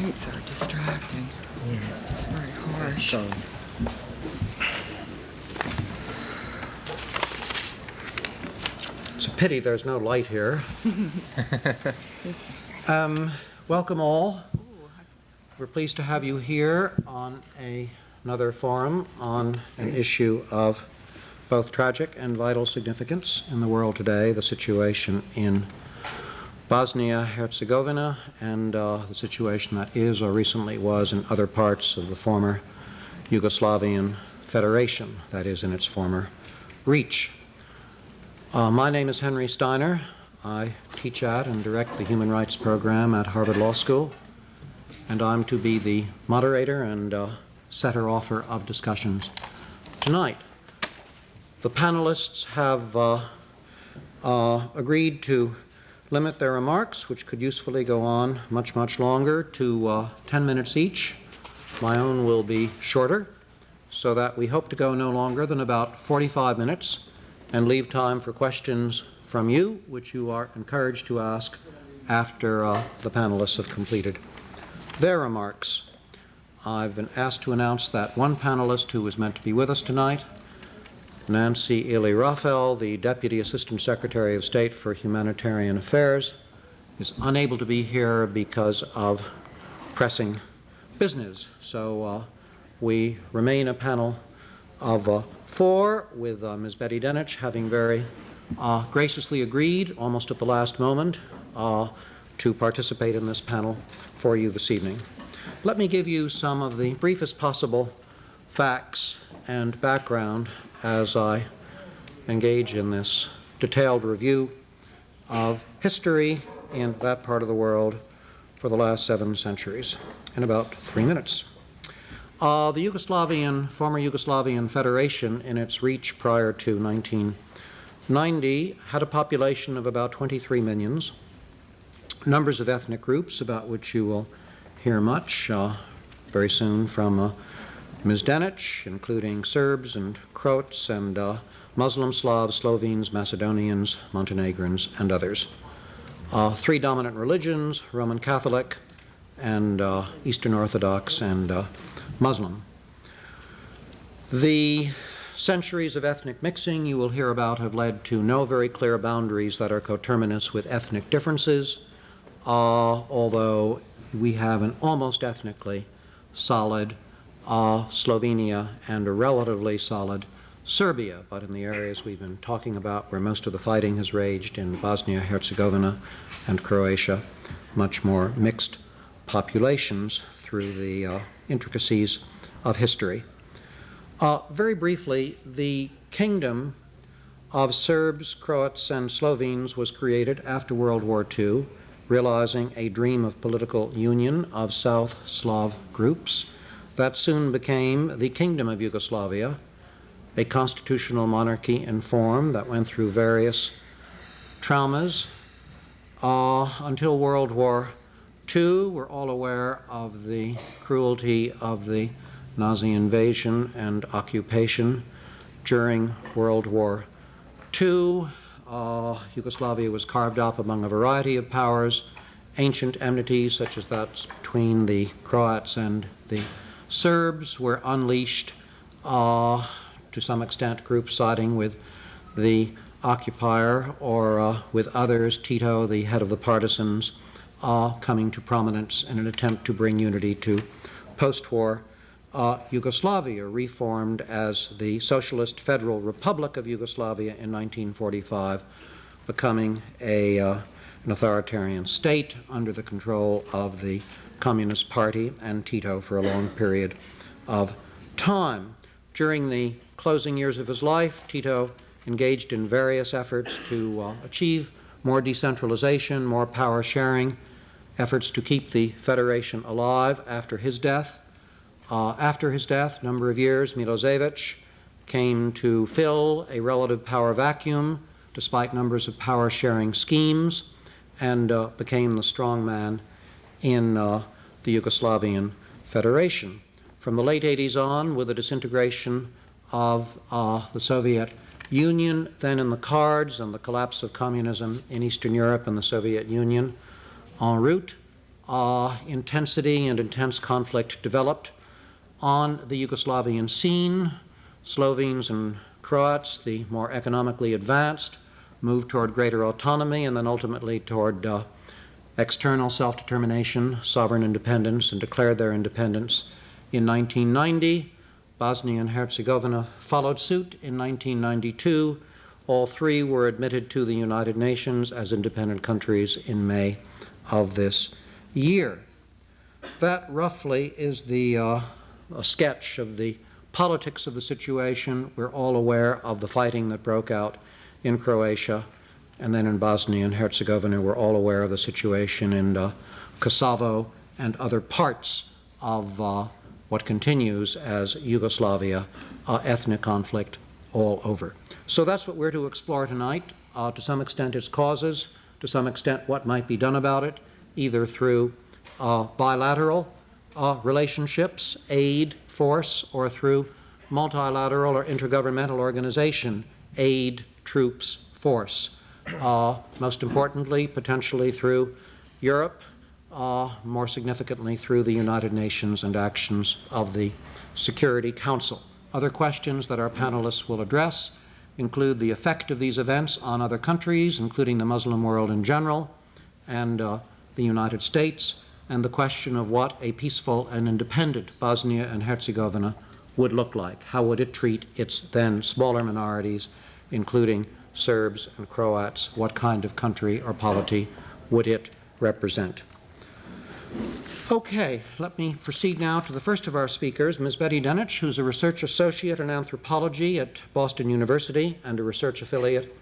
lights are distracting. Yes. It's very harsh. So, it's a pity there's no light here. Welcome all. We're pleased to have you here on another forum on an issue of both tragic and vital significance in the world today, the situation in Bosnia-Herzegovina and the situation that is or recently was in other parts of the former Yugoslavian Federation, that is, in its former reach. My name is Henry Steiner. I teach at and direct the Human Rights Program at Harvard Law School, and I'm to be the moderator and setter-offer of discussions tonight. The panelists have agreed to limit their remarks, which could usefully go on much, much longer, to 10 minutes each. My own will be shorter, so that we hope to go no longer than about 45 minutes and leave time for questions from you, which you are encouraged to ask after the panelists have completed their remarks. I've been asked to announce that one panelist who was meant to be with us tonight, Nancy Ely Raphael, the Deputy Assistant Secretary of State for Humanitarian Affairs, is unable to be here because of pressing business. So we remain a panel of four, with Ms. Betty Denich having very graciously agreed, almost at the last moment, to participate in this panel for you this evening. Let me give you some of the briefest possible facts and background as I engage in this detailed review of history in that part of the world for the last 7 centuries in about 3 minutes. The former Yugoslavian Federation, in its reach prior to 1990, had a population of about 23 millions, numbers of ethnic groups about which you will hear much very soon from Ms. Denich, including Serbs and Croats and Muslim, Slavs, Slovenes, Macedonians, Montenegrins, and others. 3 dominant religions, Roman Catholic and Eastern Orthodox and Muslim. The centuries of ethnic mixing you will hear about have led to no very clear boundaries that are coterminous with ethnic differences, although we have an almost ethnically solid Slovenia and a relatively solid Serbia, but in the areas we've been talking about where most of the fighting has raged in Bosnia-Herzegovina and Croatia, much more mixed populations through the intricacies of history. Very briefly, the kingdom of Serbs, Croats, and Slovenes was created after World War II, realizing a dream of political union of South Slav groups. That soon became the Kingdom of Yugoslavia, a constitutional monarchy in form that went through various traumas until World War II. We're all aware of the cruelty of the Nazi invasion and occupation during World War II. Yugoslavia was carved up among a variety of powers. Ancient enmities, such as that between the Croats and the Serbs, were unleashed, to some extent group siding with the occupier or with others, Tito, the head of the partisans, coming to prominence in an attempt to bring unity to post-war Yugoslavia, reformed as the Socialist Federal Republic of Yugoslavia in 1945, becoming an authoritarian state under the control of the Communist Party and Tito for a long period of time. During the closing years of his life, Tito engaged in various efforts to achieve more decentralization, more power sharing, efforts to keep the Federation alive after his death. After his death, a number of years, Milosevic came to fill a relative power vacuum despite numbers of power sharing schemes, and became the strong man in the Yugoslavian Federation. From the late 80s on, with the disintegration of the Soviet Union then in the cards and the collapse of communism in Eastern Europe and the Soviet Union en route, intensity and intense conflict developed on the Yugoslavian scene. Slovenes and Croats, the more economically advanced, moved toward greater autonomy and then ultimately toward external self-determination, sovereign independence, and declared their independence in 1990. Bosnia and Herzegovina followed suit in 1992. All three were admitted to the United Nations as independent countries in May of this year. That roughly is a sketch of the politics of the situation. We're all aware of the fighting that broke out in Croatia and then in Bosnia and Herzegovina. We're all aware of the situation in Kosovo and other parts of what continues as Yugoslavia, ethnic conflict all over. So that's what we're to explore tonight. To some extent its causes, to some extent what might be done about it, either through bilateral relationships, aid, force, or through multilateral or intergovernmental organization, aid, troops, force. Most importantly, potentially through Europe, more significantly through the United Nations and actions of the Security Council. Other questions that our panelists will address include the effect of these events on other countries, including the Muslim world in general, and the United States, and the question of what a peaceful and independent Bosnia and Herzegovina would look like. How would it treat its then smaller minorities, including Serbs and Croats? What kind of country or polity would it represent? Okay, let me proceed now to the first of our speakers, Ms. Betty Denich, who's a research associate in anthropology at Boston University and a research affiliate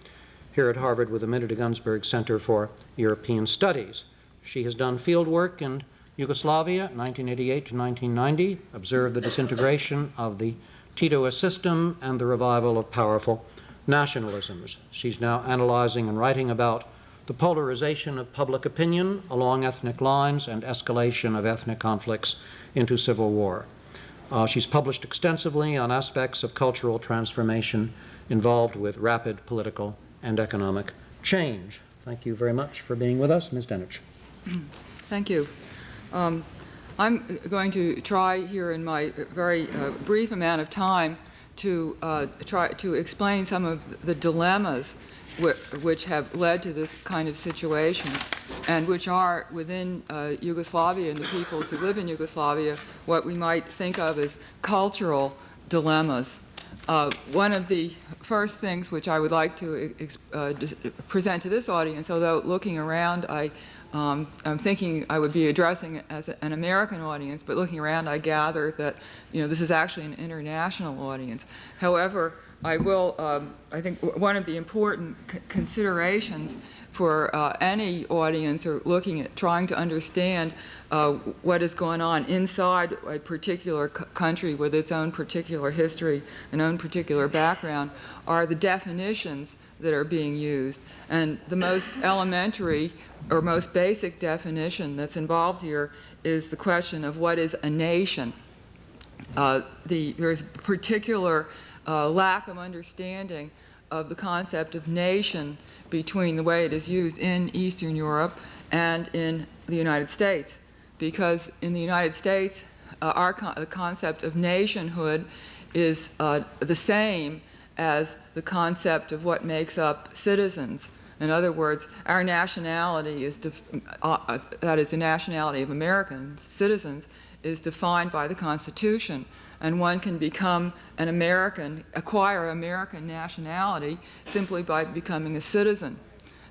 here at Harvard with the Minnie de Gunsberg Center for European Studies. She has done field work in Yugoslavia, 1988 to 1990, observed the disintegration of the Titoist system and the revival of powerful nationalisms. She's now analyzing and writing about the polarization of public opinion along ethnic lines and escalation of ethnic conflicts into civil war. She's published extensively on aspects of cultural transformation involved with rapid political and economic change. Thank you very much for being with us, Ms. Denich. Thank you. I'm going to try here in my very brief amount of time to try to explain some of the dilemmas which have led to this kind of situation and which are within Yugoslavia and the peoples who live in Yugoslavia what we might think of as cultural dilemmas. One of the first things which I would like to present to this audience, although looking around I'm thinking I would be addressing it as an American audience, but looking around I gather that this is actually an international audience. However, I think one of the important considerations for any audience or looking at trying to understand what is going on inside a particular country with its own particular history and own particular background are the definitions that are being used. And the most elementary or most basic definition that's involved here is the question of what is a nation. There's particular lack of understanding of the concept of nation between the way it is used in Eastern Europe and in the United States. Because in the United States, the concept of nationhood is the same as the concept of what makes up citizens. In other words, our nationality is, that is the nationality of American citizens, is defined by the Constitution. And one can become an American, acquire American nationality simply by becoming a citizen.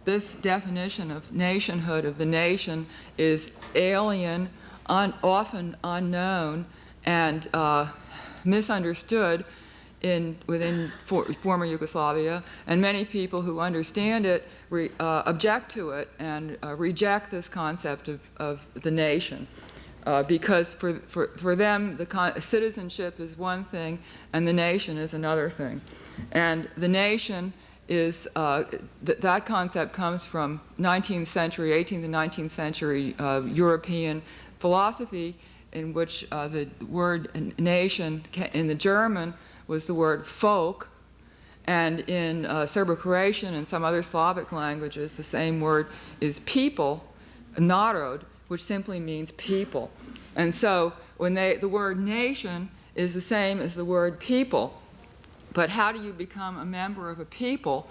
This definition of nationhood, of the nation, is alien, often unknown, and misunderstood within former Yugoslavia, and many people who understand it object to it and reject this concept of the nation. Because for them, citizenship is one thing and the nation is another thing. And the nation is, that concept comes from 19th century, 18th and 19th century European philosophy, in which the word nation in the German was the word folk, and in Serbo-Croatian and some other Slavic languages the same word is people, narod, which simply means people. And so when the word nation is the same as the word people. But how do you become a member of a people?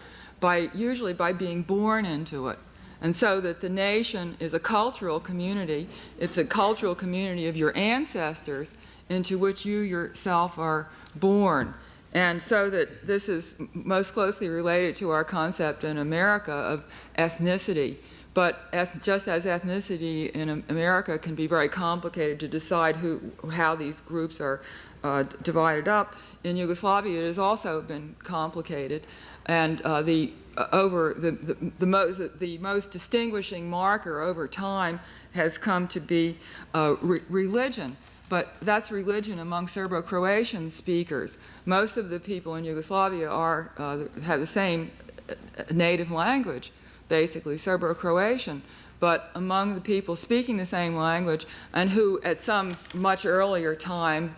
Usually by being born into it. And so that the nation is a cultural community. It's a cultural community of your ancestors into which you yourself are born. And so that this is most closely related to our concept in America of ethnicity. But just as ethnicity in America can be very complicated to decide how these groups are divided up, in Yugoslavia it has also been complicated. And the most distinguishing marker over time has come to be religion. But that's religion among Serbo-Croatian speakers. Most of the people in Yugoslavia have the same native language, basically Serbo-Croatian. But among the people speaking the same language and who at some much earlier time,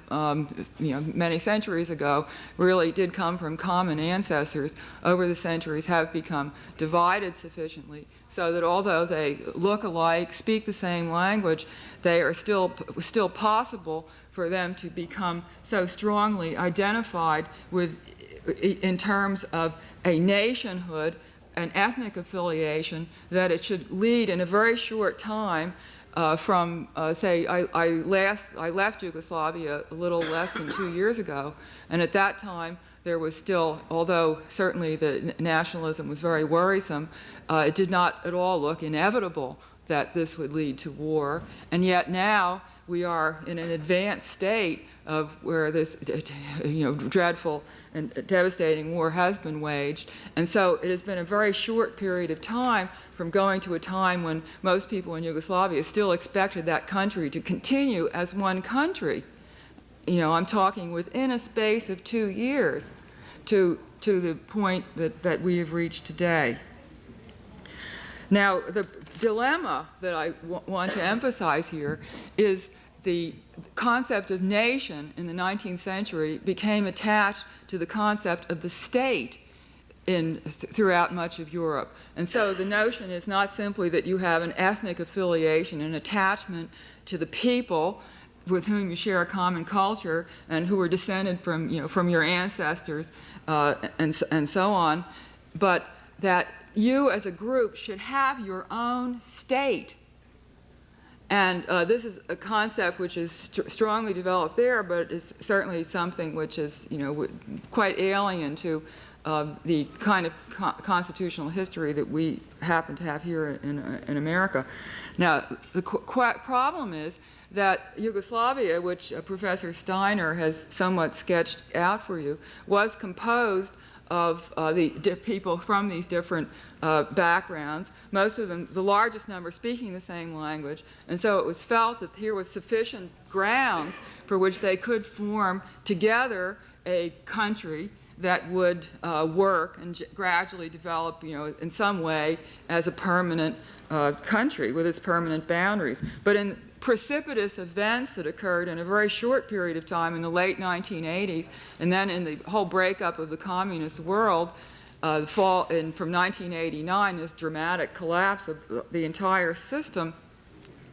many centuries ago, really did come from common ancestors, over the centuries have become divided sufficiently so that although they look alike, speak the same language, they are still possible for them to become so strongly identified with, in terms of a nationhood, an ethnic affiliation, that it should lead in a very short time from, say, I left Yugoslavia a little less than 2 years ago, and at that time there was still, although certainly the nationalism was very worrisome, it did not at all look inevitable that this would lead to war, and yet now we are in an advanced state of where this dreadful and devastating war has been waged. And so it has been a very short period of time from going to a time when most people in Yugoslavia still expected that country to continue as one country. I'm talking within a space of 2 years to the point that we have reached today. Now, the dilemma that I want to emphasize here is the concept of nation in the 19th century became attached to the concept of the state throughout much of Europe. And so the notion is not simply that you have an ethnic affiliation, an attachment to the people with whom you share a common culture and who are descended from your ancestors and so on, but that you as a group should have your own state. And this is a concept which is strongly developed there, but is certainly something which is, quite alien to the kind of constitutional history that we happen to have here in America. Now, the problem is that Yugoslavia, which Professor Steiner has somewhat sketched out for you, was composed of the people from these different backgrounds, most of them, the largest number, speaking the same language, and so it was felt that here was sufficient grounds for which they could form together a country that would work and gradually develop, in some way as a permanent country with its permanent boundaries. But in precipitous events that occurred in a very short period of time in the late 1980s, and then in the whole breakup of the communist world, from 1989, this dramatic collapse of the entire system,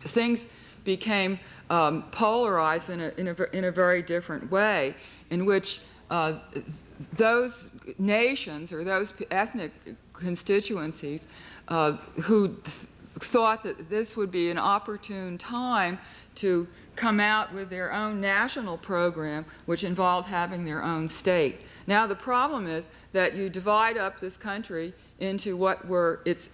things became polarized in a very different way, in which those nations or those ethnic constituencies who thought that this would be an opportune time to come out with their own national program, which involved having their own state. Now, the problem is that you divide up this country into what were its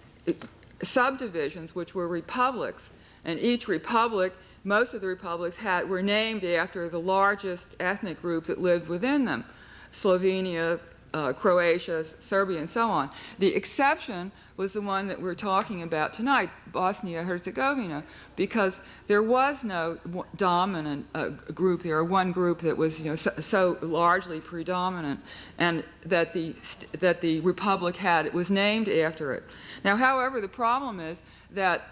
subdivisions, which were republics, and each republic, most of the republics were named after the largest ethnic group that lived within them: Slovenia, Croatia, Serbia, and so on. The exception was the one that we're talking about tonight, Bosnia-Herzegovina, because there was no dominant group there, or one group that was so largely predominant, and that the republic was named after it. Now, however, the problem is that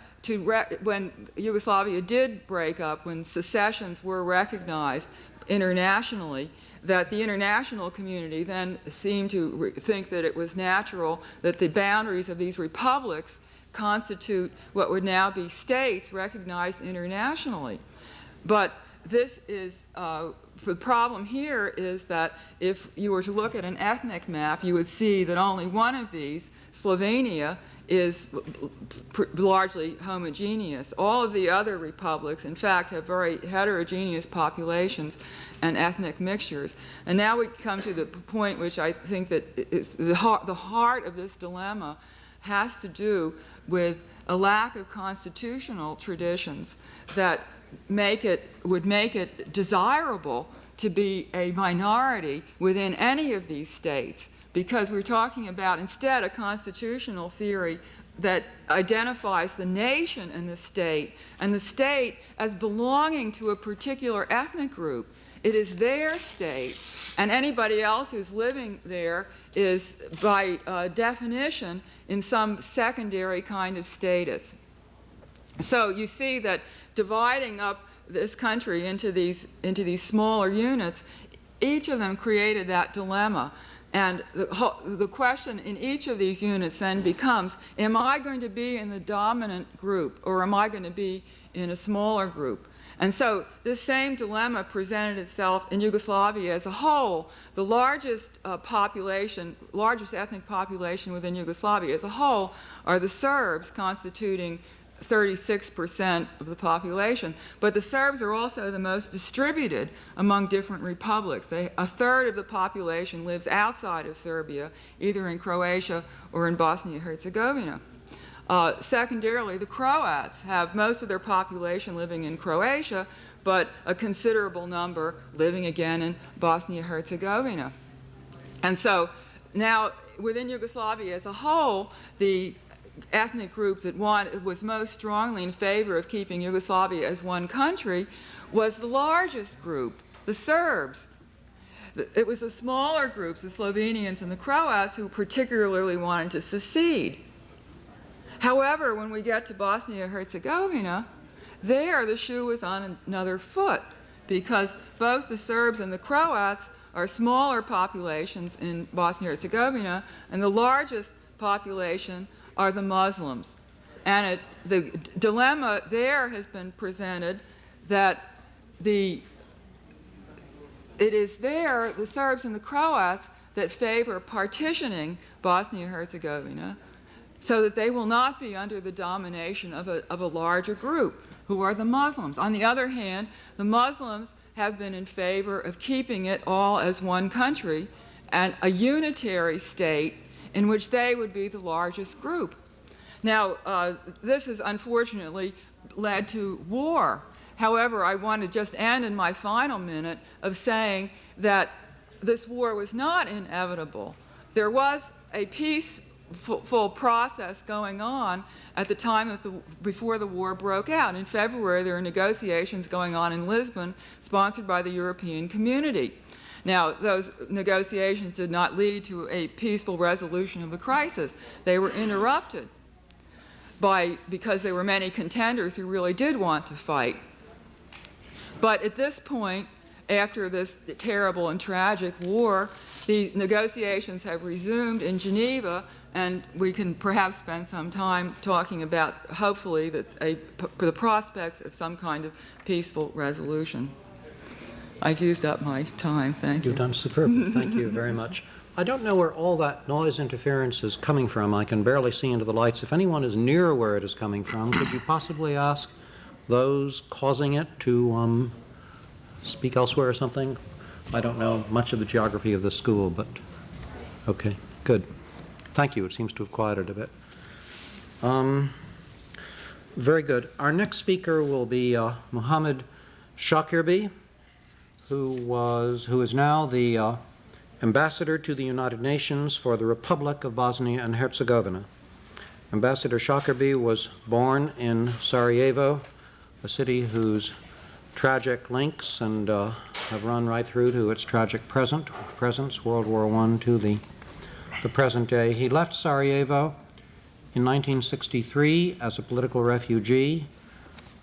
when Yugoslavia did break up, when secessions were recognized internationally, that the international community then seemed to think that it was natural that the boundaries of these republics constitute what would now be states recognized internationally. But this is, the problem here is that if you were to look at an ethnic map, you would see that only one of these, Slovenia, is largely homogeneous. All of the other republics, in fact, have very heterogeneous populations and ethnic mixtures. And now we come to the point which I think that is the heart of this dilemma has to do with a lack of constitutional traditions that would make it desirable to be a minority within any of these states, because we're talking about instead a constitutional theory that identifies the nation and the state as belonging to a particular ethnic group. It is their state, and anybody else who's living there is, by definition, in some secondary kind of status. So you see that dividing up this country into these smaller units, each of them created that dilemma. And the question in each of these units then becomes, am I going to be in the dominant group, or am I going to be in a smaller group? And so this same dilemma presented itself in Yugoslavia as a whole. The largest largest ethnic population within Yugoslavia as a whole are the Serbs, constituting 36% of the population. But the Serbs are also the most distributed among different republics. A third of the population lives outside of Serbia, either in Croatia or in Bosnia-Herzegovina. Secondarily, the Croats have most of their population living in Croatia, but a considerable number living again in Bosnia-Herzegovina. And so now, within Yugoslavia as a whole, the ethnic group that was most strongly in favor of keeping Yugoslavia as one country was the largest group, the Serbs. It was the smaller groups, the Slovenians and the Croats, who particularly wanted to secede. However, when we get to Bosnia-Herzegovina, there the shoe was on another foot, because both the Serbs and the Croats are smaller populations in Bosnia-Herzegovina, and the largest population are the Muslims. And the dilemma there has been presented that it is there, the Serbs and the Croats, that favor partitioning Bosnia-Herzegovina so that they will not be under the domination of a larger group, who are the Muslims. On the other hand, the Muslims have been in favor of keeping it all as one country and a unitary state in which they would be the largest group. Now, this has unfortunately led to war. However, I want to just end in my final minute of saying that this war was not inevitable. There was a peaceful process going on at the time before the war broke out. In February, there were negotiations going on in Lisbon, sponsored by the European Community. Now, those negotiations did not lead to a peaceful resolution of the crisis. They were interrupted because there were many contenders who really did want to fight. But at this point, after this terrible and tragic war, the negotiations have resumed in Geneva, and we can perhaps spend some time talking about, hopefully, the prospects of some kind of peaceful resolution. I've used up my time. Thank you. You've done superbly. Thank you very much. I don't know where all that noise interference is coming from. I can barely see into the lights. If anyone is near where it is coming from, could you possibly ask those causing it to speak elsewhere or something? I don't know much of the geography of the school, but okay, good. Thank you. It seems to have quieted a bit. Very good. Our next speaker will be Mohammed Shakirbi, who is now the Ambassador to the United Nations for the Republic of Bosnia and Herzegovina. Ambassador Shakirbi was born in Sarajevo, a city whose tragic links and have run right through to its tragic presence, World War I to the present day. He left Sarajevo in 1963 as a political refugee,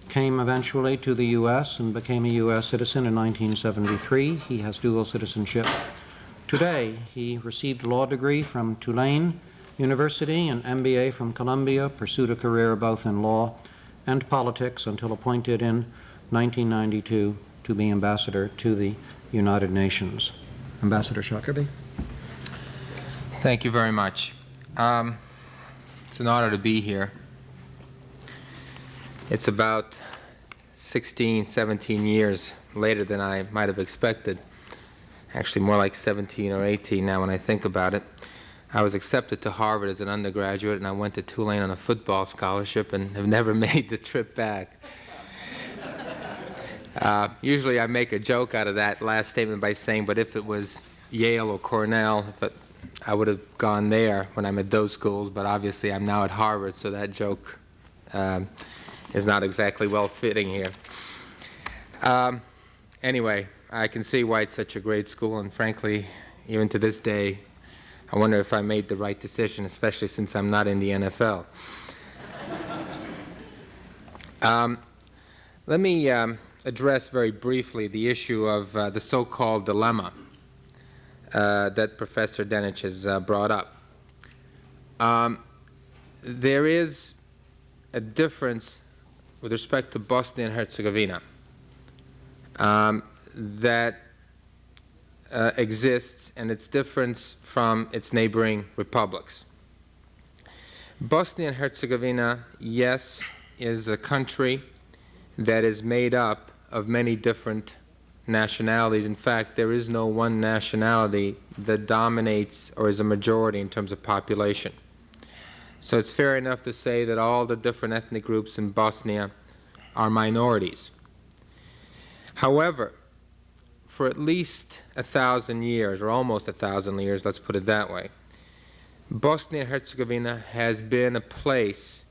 came eventually to the U.S. and became a U.S. citizen in 1973. He has dual citizenship today. He received a law degree from Tulane University, an MBA from Columbia, pursued a career both in law and politics until appointed in 1992 to be ambassador to the United Nations. Ambassador Shackerby. Thank you very much. It's an honor to be here. It's about 16, 17 years later than I might have expected. Actually, more like 17 or 18 now when I think about it. I was accepted to Harvard as an undergraduate, and I went to Tulane on a football scholarship and have never made the trip back. Usually I make a joke out of that last statement by saying, but if it was Yale or Cornell, I would have gone there when I'm at those schools, but obviously I'm now at Harvard, so that joke is not exactly well-fitting here. Anyway, I can see why it's such a great school, and frankly, even to this day, I wonder if I made the right decision, especially since I'm not in the NFL. Let me address very briefly the issue of the so-called dilemma that Professor Denich has brought up. There is a difference with respect to Bosnia and Herzegovina that exists, and it's different from its neighboring republics. Bosnia and Herzegovina, yes, is a country that is made up of many different nationalities. In fact, there is no one nationality that dominates or is a majority in terms of population. So it's fair enough to say that all the different ethnic groups in Bosnia are minorities. However, for at least 1,000 years, or almost 1,000 years, let's put it that way, Bosnia and Herzegovina has been a place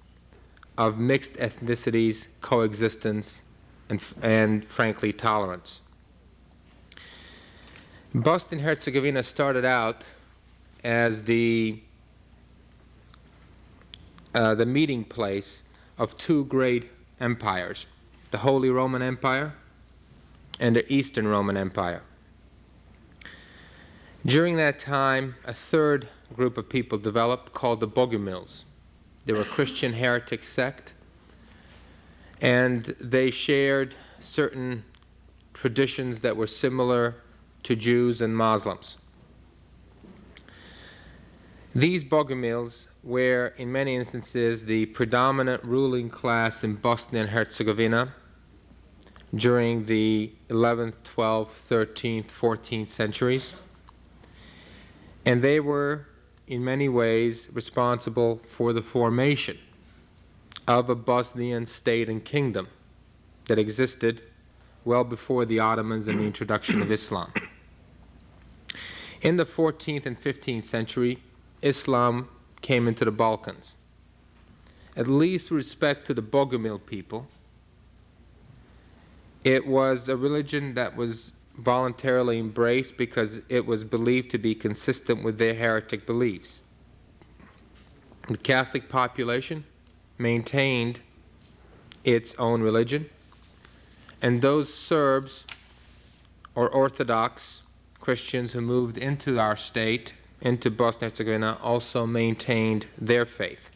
of mixed ethnicities, coexistence, and frankly, tolerance. Bosnia and Herzegovina started out as the meeting place of two great empires, the Holy Roman Empire and the Eastern Roman Empire. During that time, a third group of people developed called the Bogumils. They were a Christian heretic sect, and they shared certain traditions that were similar to Jews and Muslims. These Bogumils were, in many instances, the predominant ruling class in Bosnia and Herzegovina during the 11th, 12th, 13th, 14th centuries. And they were, in many ways, responsible for the formation of a Bosnian state and kingdom that existed well before the Ottomans and the introduction of Islam. In the 14th and 15th century, Islam came into the Balkans. At least with respect to the Bogumil people, it was a religion that was voluntarily embraced because it was believed to be consistent with their heretic beliefs. The Catholic population maintained its own religion, and those Serbs or Orthodox Christians who moved into our state, into Bosnia and Herzegovina, also maintained their faith.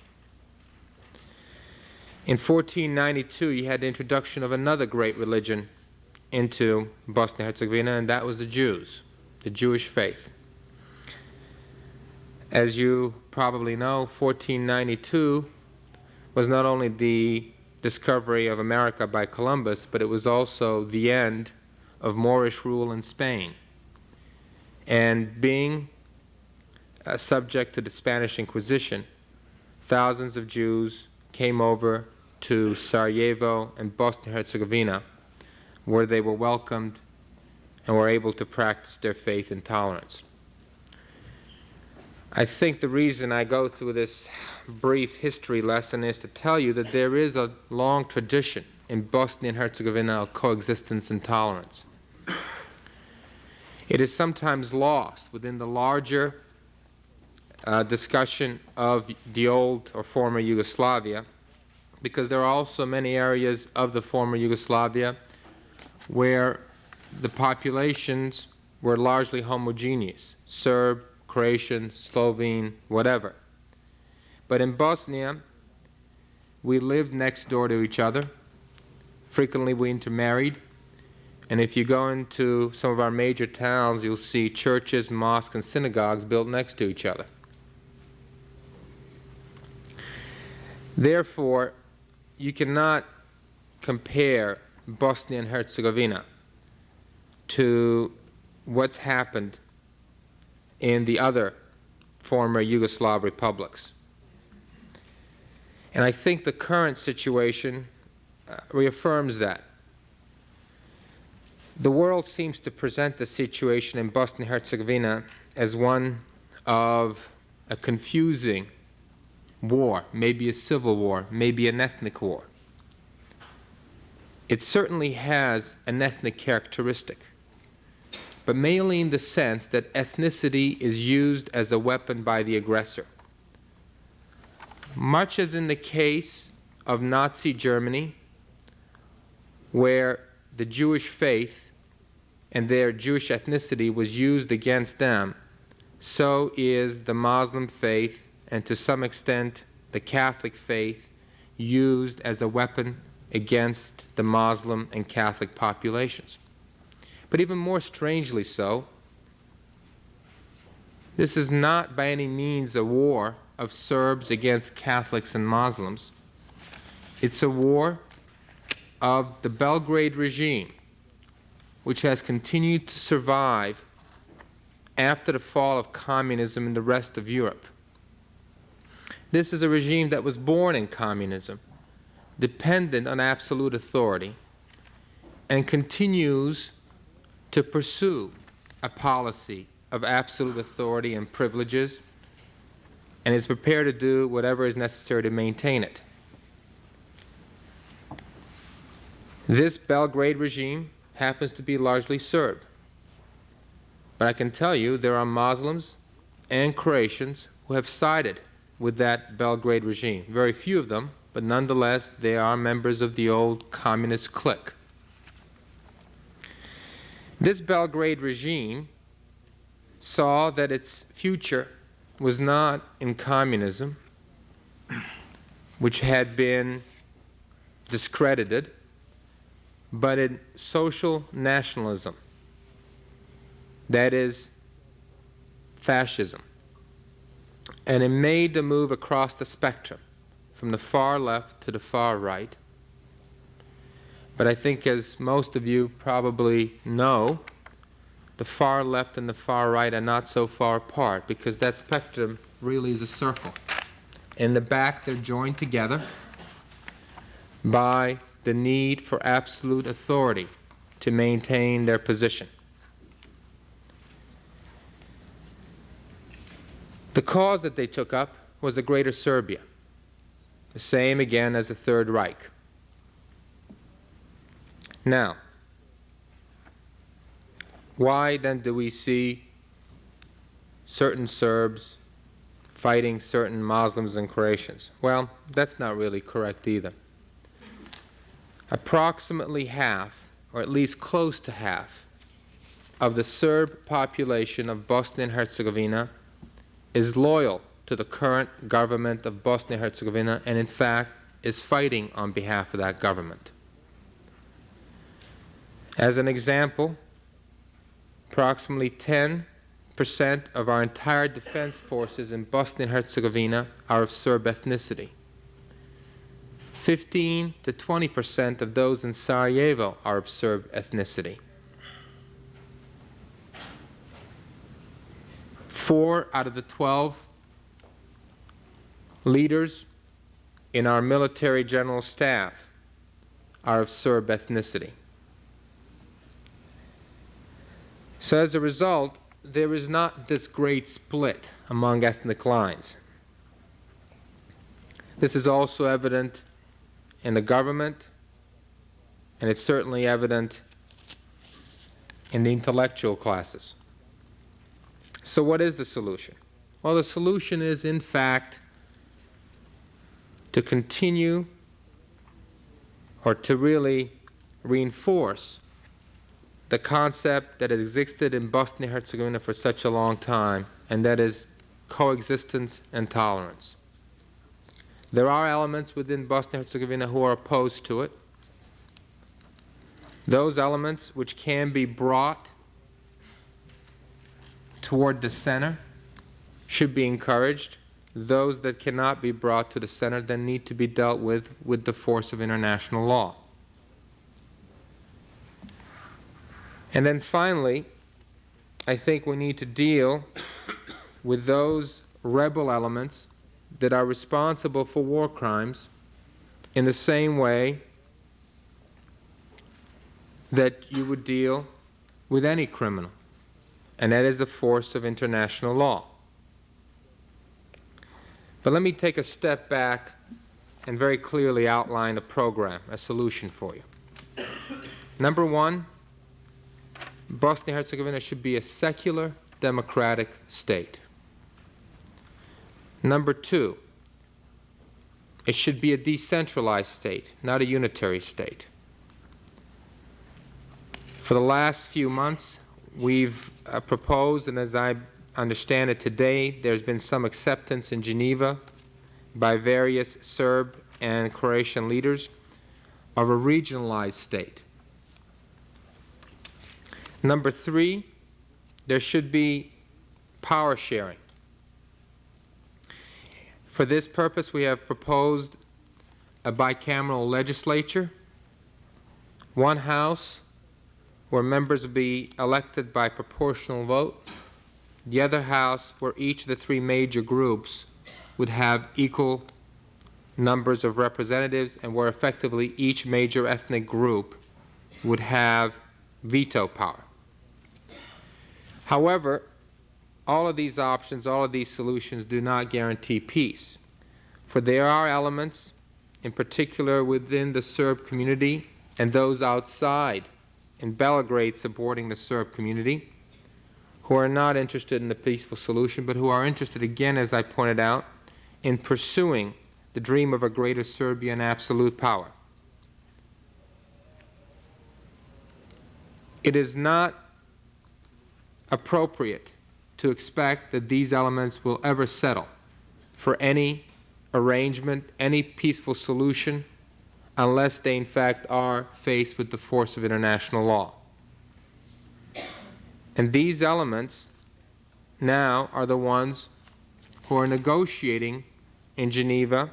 In 1492, you had the introduction of another great religion into Bosnia and Herzegovina, and that was the Jews, the Jewish faith. As you probably know, 1492 was not only the discovery of America by Columbus, but it was also the end of Moorish rule in Spain. And being subject to the Spanish Inquisition, thousands of Jews came over to Sarajevo and Bosnia and Herzegovina, where they were welcomed and were able to practice their faith and tolerance. I think the reason I go through this brief history lesson is to tell you that there is a long tradition in Bosnia and Herzegovina of coexistence and tolerance. It is sometimes lost within the larger discussion of the old or former Yugoslavia, because there are also many areas of the former Yugoslavia where the populations were largely homogeneous, Serb, Croatian, Slovene, whatever. But in Bosnia, we lived next door to each other. Frequently we intermarried. And if you go into some of our major towns, you'll see churches, mosques, and synagogues built next to each other. Therefore, you cannot compare Bosnia and Herzegovina to what's happened in the other former Yugoslav republics. And I think the current situation reaffirms that. The world seems to present the situation in Bosnia and Herzegovina as one of a confusing war, maybe a civil war, maybe an ethnic war. It certainly has an ethnic characteristic, but mainly in the sense that ethnicity is used as a weapon by the aggressor. Much as in the case of Nazi Germany, where the Jewish faith and their Jewish ethnicity was used against them, so is the Muslim faith and to some extent the Catholic faith used as a weapon against the Muslim and Catholic populations. But even more strangely so, this is not by any means a war of Serbs against Catholics and Muslims. It's a war of the Belgrade regime, which has continued to survive after the fall of communism in the rest of Europe. This is a regime that was born in communism, dependent on absolute authority, and continues to pursue a policy of absolute authority and privileges, and is prepared to do whatever is necessary to maintain it. This Belgrade regime happens to be largely Serb. But I can tell you there are Muslims and Croatians who have sided with that Belgrade regime. Very few of them, but nonetheless they are members of the old communist clique. This Belgrade regime saw that its future was not in communism, which had been discredited, but in social nationalism, that is, fascism. And it made the move across the spectrum, from the far left to the far right. But I think, as most of you probably know, the far left and the far right are not so far apart, because that spectrum really is a circle. In the back, they're joined together by the need for absolute authority to maintain their position. The cause that they took up was a greater Serbia, the same again as the Third Reich. Now, why then do we see certain Serbs fighting certain Muslims and Croatians? Well, that's not really correct either. Approximately half, or at least close to half, of the Serb population of Bosnia and Herzegovina is loyal to the current government of Bosnia and Herzegovina, and in fact is fighting on behalf of that government. As an example, approximately 10% of our entire defense forces in Bosnia and Herzegovina are of Serb ethnicity. 15 to 20% of those in Sarajevo are of Serb ethnicity. 4 out of the 12 leaders in our military general staff are of Serb ethnicity. So as a result, there is not this great split among ethnic lines. This is also evident in the government, and it's certainly evident in the intellectual classes. So what is the solution? Well, the solution is, in fact, to continue or to really reinforce the concept that has existed in Bosnia and Herzegovina for such a long time, and that is coexistence and tolerance. There are elements within Bosnia and Herzegovina who are opposed to it. Those elements which can be brought toward the center should be encouraged. Those that cannot be brought to the center then need to be dealt with the force of international law. And then finally, I think we need to deal with those rebel elements that are responsible for war crimes in the same way that you would deal with any criminal, and that is the force of international law. But let me take a step back and very clearly outline a program, a solution for you. Number one, Bosnia and Herzegovina should be a secular, democratic state. Number two, it should be a decentralized state, not a unitary state. For the last few months, we've proposed, and as I understand it today, there's been some acceptance in Geneva by various Serb and Croatian leaders of a regionalized state. Number three, there should be power sharing. For this purpose, we have proposed a bicameral legislature, one house where members will be elected by proportional vote, the other house where each of the three major groups would have equal numbers of representatives and where effectively each major ethnic group would have veto power. However, all of these options, all of these solutions do not guarantee peace, for there are elements, in particular within the Serb community and those outside in Belgrade supporting the Serb community, who are not interested in a peaceful solution, but who are interested, again, as I pointed out, in pursuing the dream of a greater Serbia and absolute power. It is not appropriate to expect that these elements will ever settle for any arrangement, any peaceful solution, unless they in fact are faced with the force of international law. And these elements now are the ones who are negotiating in Geneva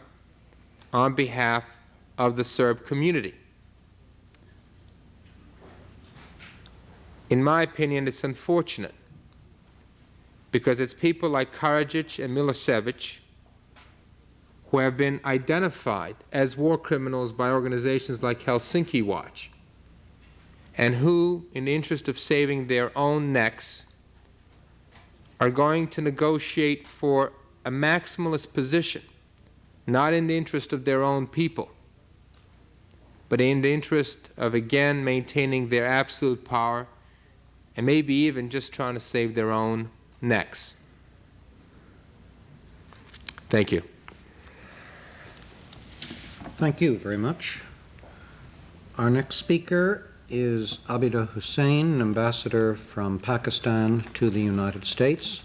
on behalf of the Serb community. In my opinion, it's unfortunate because it's people like Karadzic and Milosevic who have been identified as war criminals by organizations like Helsinki Watch, and who, in the interest of saving their own necks, are going to negotiate for a maximalist position, not in the interest of their own people, but in the interest of, again, maintaining their absolute power and maybe even just trying to save their own necks. Thank you. Thank you very much. Our next speaker is Abida Hussain, ambassador from Pakistan to the United States.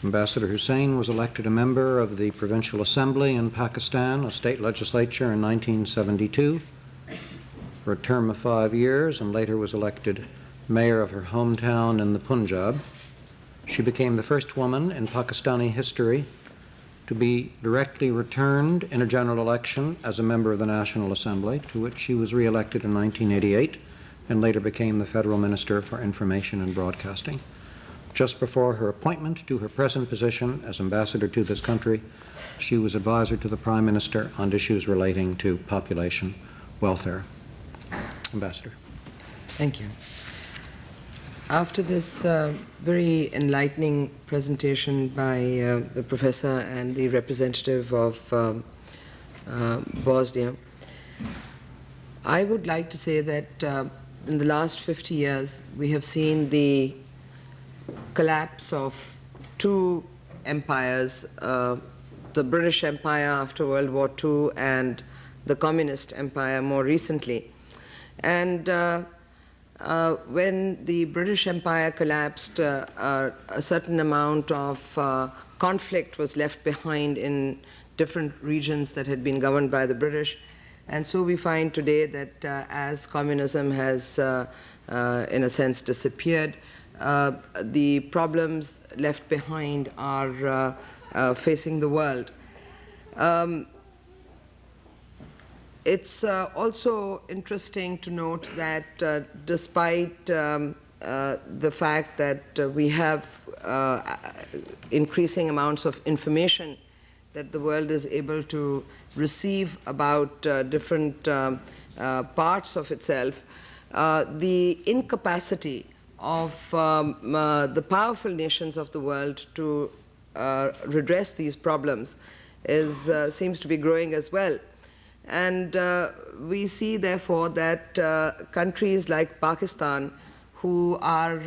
Ambassador Hussain was elected a member of the Provincial Assembly in Pakistan, a state legislature, in 1972 for a term of 5 years, and later was elected mayor of her hometown in the Punjab. She became the first woman in Pakistani history to be directly returned in a general election as a member of the National Assembly, to which she was re-elected in 1988 and later became the Federal Minister for Information and Broadcasting. Just before her appointment to her present position as ambassador to this country, she was advisor to the Prime Minister on issues relating to population welfare. Ambassador. Thank you. After this very enlightening presentation by the professor and the representative of Bosnia, I would like to say that in the last 50 years, we have seen the collapse of two empires, the British Empire after World War II and the Communist Empire more recently. And when the British Empire collapsed, a certain amount of conflict was left behind in different regions that had been governed by the British. And so we find today that as communism has, in a sense, disappeared, the problems left behind are facing the world. It's also interesting to note that despite the fact that we have increasing amounts of information that the world is able to receive about different parts of itself, the incapacity of the powerful nations of the world to redress these problems seems to be growing as well. And we see, therefore, that countries like Pakistan, who are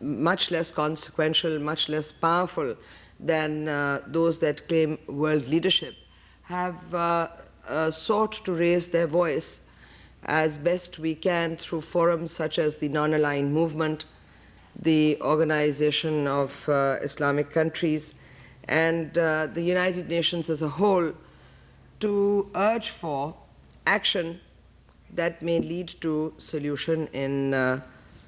much less consequential, much less powerful than those that claim world leadership, have sought to raise their voice as best we can through forums such as the Non-Aligned Movement, the Organization of Islamic Countries, and the United Nations as a whole, to urge for action that may lead to solution in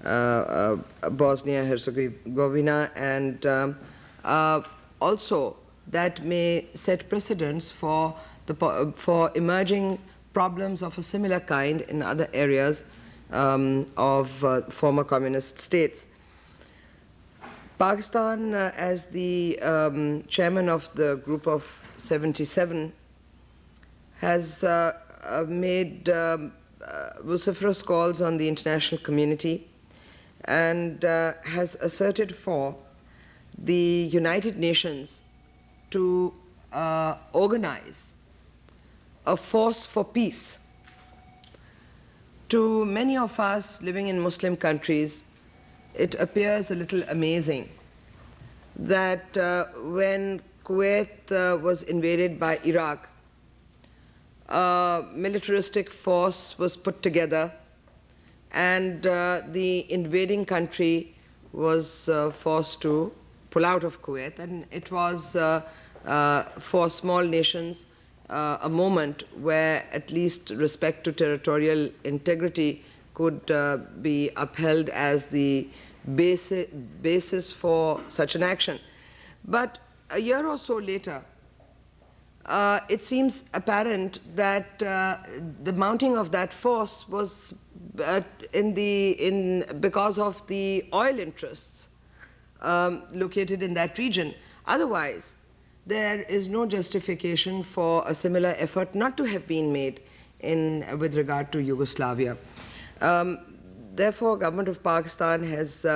Bosnia-Herzegovina, and also that may set precedents for emerging problems of a similar kind in other areas of former communist states. Pakistan, as the chairman of the Group of 77, has made vociferous calls on the international community and has asserted for the United Nations to organize a force for peace. To many of us living in Muslim countries, it appears a little amazing that when Kuwait was invaded by Iraq, a militaristic force was put together, and the invading country was forced to pull out of Kuwait. And it was, for small nations, a moment where at least respect to territorial integrity could be upheld as the basis for such an action. But a year or so later, it seems apparent that the mounting of that force was because of the oil interests located in that region. Otherwise, there is no justification for a similar effort not to have been made with regard to Yugoslavia. Therefore, government of Pakistan has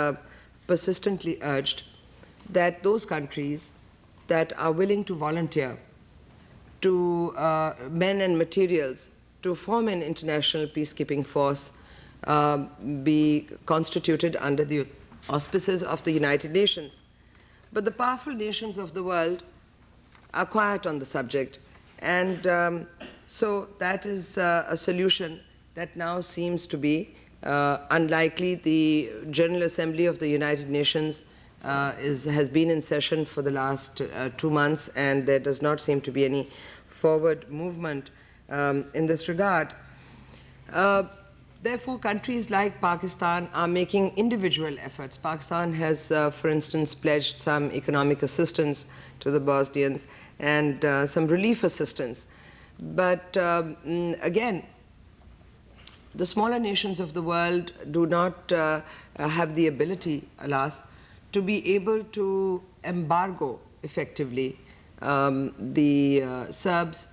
persistently urged that those countries that are willing to volunteer to men and materials to form an international peacekeeping force be constituted under the auspices of the United Nations. But the powerful nations of the world are quiet on the subject, and so that is a solution that now seems to be unlikely. The General Assembly of the United Nations has been in session for the last 2 months, and there does not seem to be any forward movement in this regard. Therefore, countries like Pakistan are making individual efforts. Pakistan has, for instance, pledged some economic assistance to the Bosnians and some relief assistance. But again, the smaller nations of the world do not have the ability, alas, to be able to embargo effectively the Serbs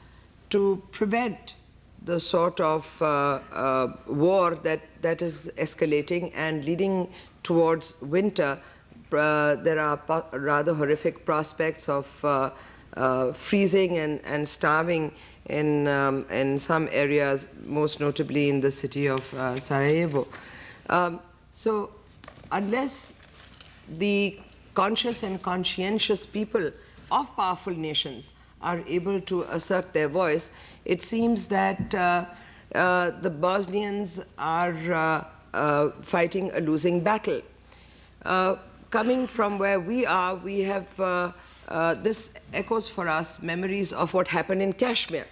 to prevent the sort of war that is escalating and leading towards winter. There are rather horrific prospects of freezing and starving in some areas, most notably in the city of Sarajevo. So unless the conscious and conscientious people of powerful nations are able to assert their voice, it seems that the Bosnians are fighting a losing battle. Coming from where we are, we have this echoes for us memories of what happened in Kashmir.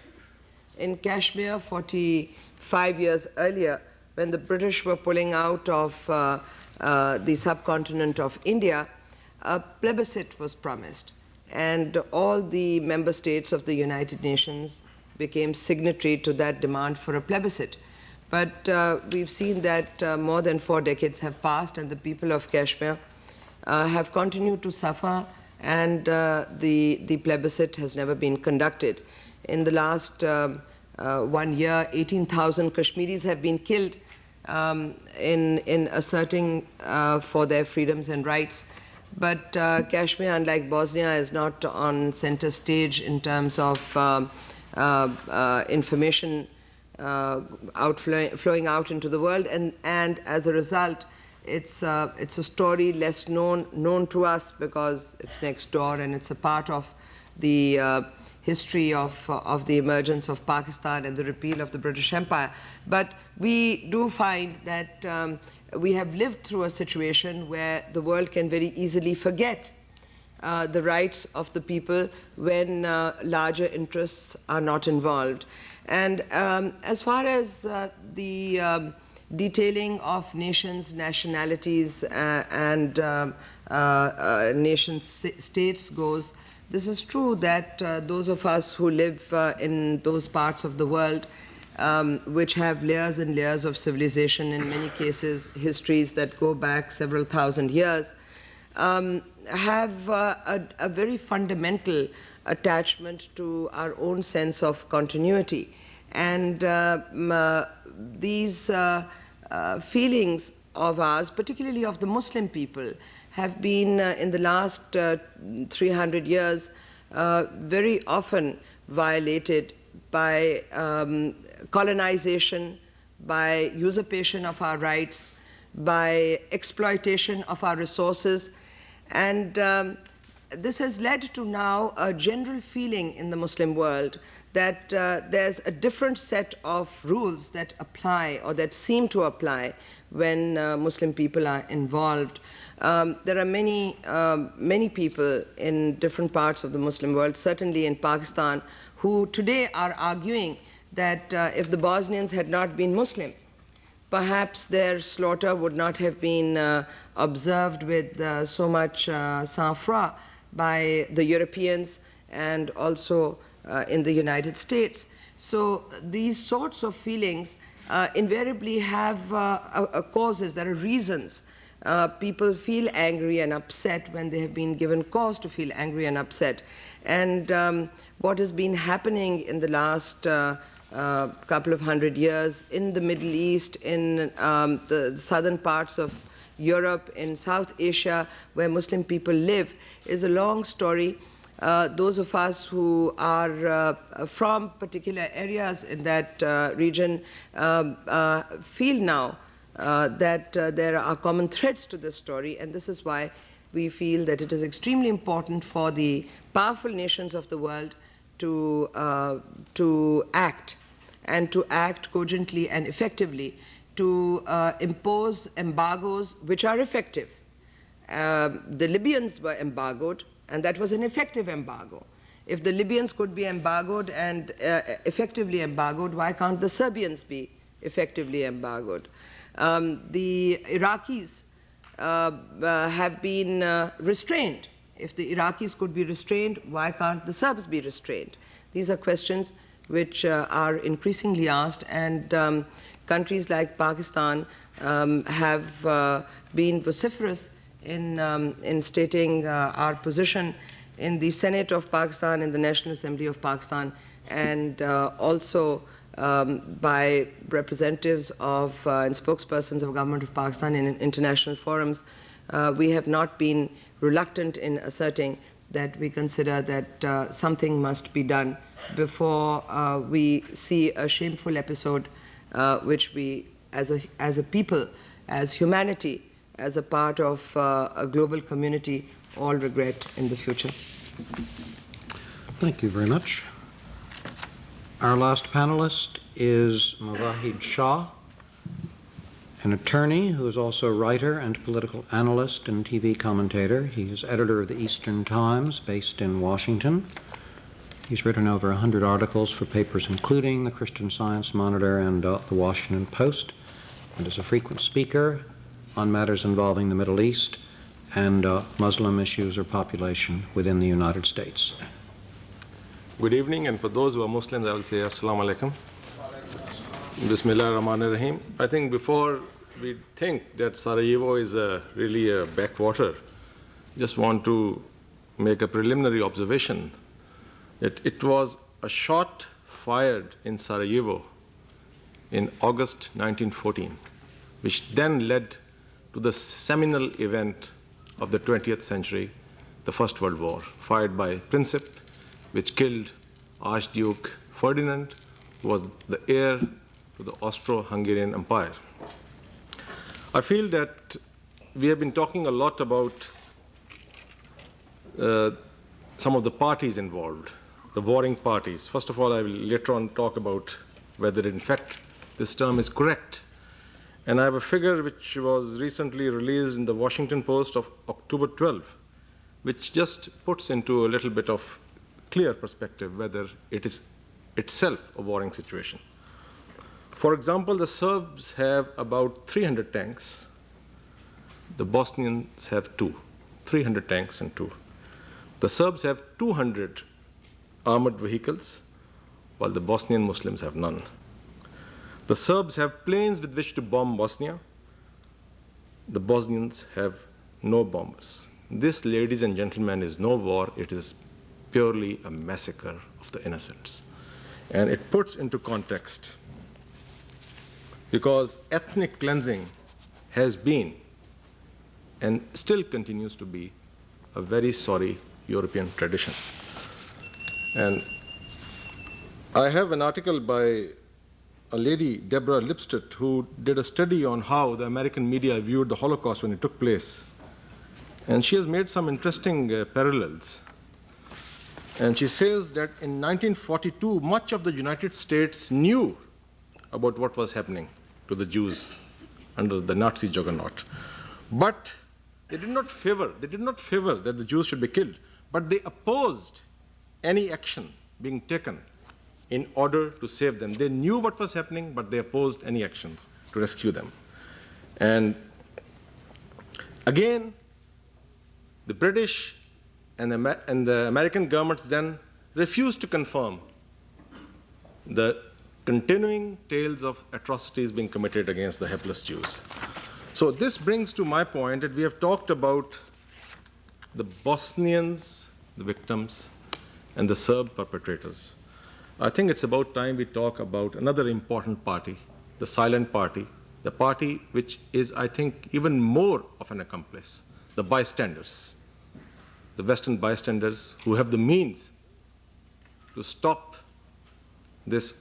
In Kashmir, 45 years earlier, when the British were pulling out of the subcontinent of India, a plebiscite was promised, and all the member states of the United Nations became signatory to that demand for a plebiscite. But we've seen that more than 4 decades have passed, and the people of Kashmir have continued to suffer, and the plebiscite has never been conducted. In the last 1 year, 18,000 Kashmiris have been killed in asserting for their freedoms and rights. But Kashmir, unlike Bosnia, is not on center stage in terms of information flowing out into the world, and as a result, it's a story less known to us because it's next door and it's a part of the history of the emergence of Pakistan and the repeal of the British Empire. But we do find that we have lived through a situation where the world can very easily forget the rights of the people when larger interests are not involved. And as far as the detailing of nations, nationalities, and nation-states goes, this is true that those of us who live in those parts of the world which have layers and layers of civilization, in many cases histories that go back several thousand years, have a very fundamental attachment to our own sense of continuity. And these feelings of ours, particularly of the Muslim people, have been in the last 300 years very often violated by colonization, by usurpation of our rights, by exploitation of our resources. And this has led to now a general feeling in the Muslim world that there's a different set of rules that apply or that seem to apply when Muslim people are involved. There are many people in different parts of the Muslim world, certainly in Pakistan, who today are arguing that if the Bosnians had not been Muslim, perhaps their slaughter would not have been observed with so much sang-froid by the Europeans and also in the United States. So these sorts of feelings invariably have causes, there are reasons. People feel angry and upset when they have been given cause to feel angry and upset. And what has been happening in the last couple of hundred years in the Middle East, in the southern parts of Europe, in South Asia, where Muslim people live, is a long story. Those of us who are from particular areas in that region feel now that there are common threads to this story, and this is why we feel that it is extremely important for the powerful nations of the world to act, and to act cogently and effectively, to impose embargoes which are effective. The Libyans were embargoed, and that was an effective embargo. If the Libyans could be embargoed and effectively embargoed, why can't the Serbians be effectively embargoed? The Iraqis have been restrained. If the Iraqis could be restrained, why can't the Serbs be restrained? These are questions which are increasingly asked, and countries like Pakistan have been vociferous in stating our position in the Senate of Pakistan, in the National Assembly of Pakistan, and also by representatives of and spokespersons of the government of Pakistan in international forums. We have not been reluctant in asserting that we consider that something must be done before we see a shameful episode which we, as a people, as humanity, as a part of a global community, all regret in the future. Thank you very much. Our last panelist is Mawahid Shah, an attorney who is also a writer and political analyst and TV commentator. He is editor of the Eastern Times, based in Washington. He's written over 100 articles for papers including the Christian Science Monitor and the Washington Post, and is a frequent speaker on matters involving the Middle East and Muslim issues or population within the United States. Good evening, and for those who are Muslims, I will say Assalamu alaikum. Bismillah ar-Rahman ar-Rahim. I think before we think that Sarajevo is really a backwater, just want to make a preliminary observation that it was a shot fired in Sarajevo in August 1914, which then led to the seminal event of the 20th century, the First World War, fired by Princip, which killed Archduke Ferdinand, who was the heir to the Austro-Hungarian Empire. I feel that we have been talking a lot about some of the parties involved, the warring parties. First of all, I will later on talk about whether in fact this term is correct. And I have a figure which was recently released in the Washington Post of October 12, which just puts into a little bit of clear perspective whether it is itself a warring situation. For example, the Serbs have about 300 tanks. The Bosnians have 300 tanks and 2. The Serbs have 200 armored vehicles, while the Bosnian Muslims have none. The Serbs have planes with which to bomb Bosnia. The Bosnians have no bombers. This, ladies and gentlemen, is no war. It is purely a massacre of the innocents. And it puts into context, because ethnic cleansing has been and still continues to be a very sorry European tradition. And I have an article by a lady, Deborah Lipstadt, who did a study on how the American media viewed the Holocaust when it took place. And she has made some interesting parallels. And she says that in 1942, much of the United States knew about what was happening to the Jews under the Nazi juggernaut. But they did not favor that the Jews should be killed, but they opposed any action being taken in order to save them. They knew what was happening, but they opposed any actions to rescue them. And again, the British and the American governments then refused to confirm the continuing tales of atrocities being committed against the helpless Jews. So this brings to my point that we have talked about the Bosnians, the victims, and the Serb perpetrators. I think it's about time we talk about another important party, the silent party, the party which is, I think, even more of an accomplice, the bystanders, the Western bystanders who have the means to stop this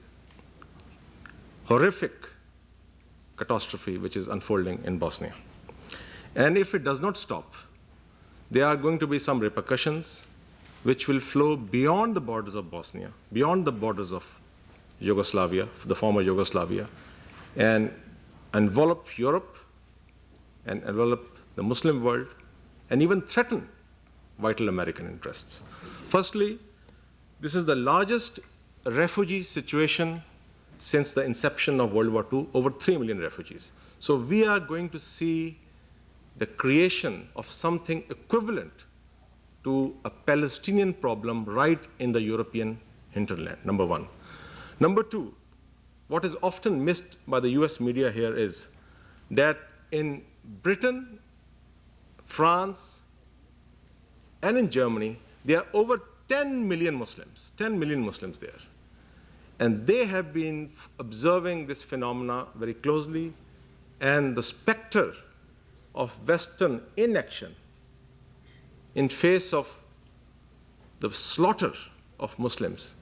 horrific catastrophe which is unfolding in Bosnia. And if it does not stop, there are going to be some repercussions which will flow beyond the borders of Bosnia, beyond the borders of Yugoslavia, the former Yugoslavia, and envelop Europe and envelop the Muslim world, and even threaten vital American interests. Firstly, this is the largest refugee situation since the inception of World War II, over 3 million refugees. So we are going to see the creation of something equivalent to a Palestinian problem right in the European hinterland, number one. Number two, what is often missed by the US media here is that in Britain, France, and in Germany, there are over 10 million Muslims there. And they have been observing this phenomena very closely, and the specter of Western inaction in face of the slaughter of Muslims.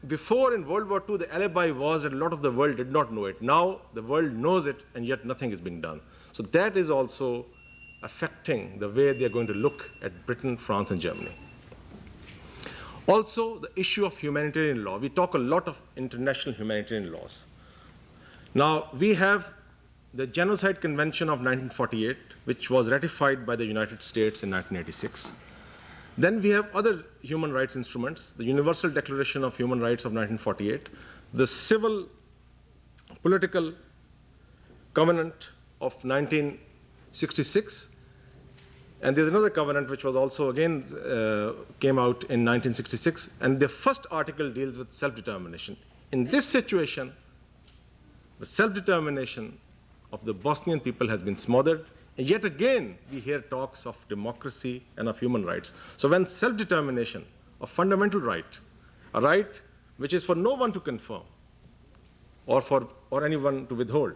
Before in World War II, the alibi was that a lot of the world did not know it. Now the world knows it, and yet nothing is being done. So that is also affecting the way they are going to look at Britain, France, and Germany. Also, the issue of humanitarian law. We talk a lot of international humanitarian laws. Now, we have the Genocide Convention of 1948, which was ratified by the United States in 1986. Then we have other human rights instruments, the Universal Declaration of Human Rights of 1948, the Civil Political Covenant of 1966, and there's another covenant which was also again came out in 1966, and the first article deals with self-determination. In this situation, the self-determination of the Bosnian people has been smothered, and yet again we hear talks of democracy and of human rights. So when self-determination, a fundamental right, a right which is for no one to confirm or anyone to withhold,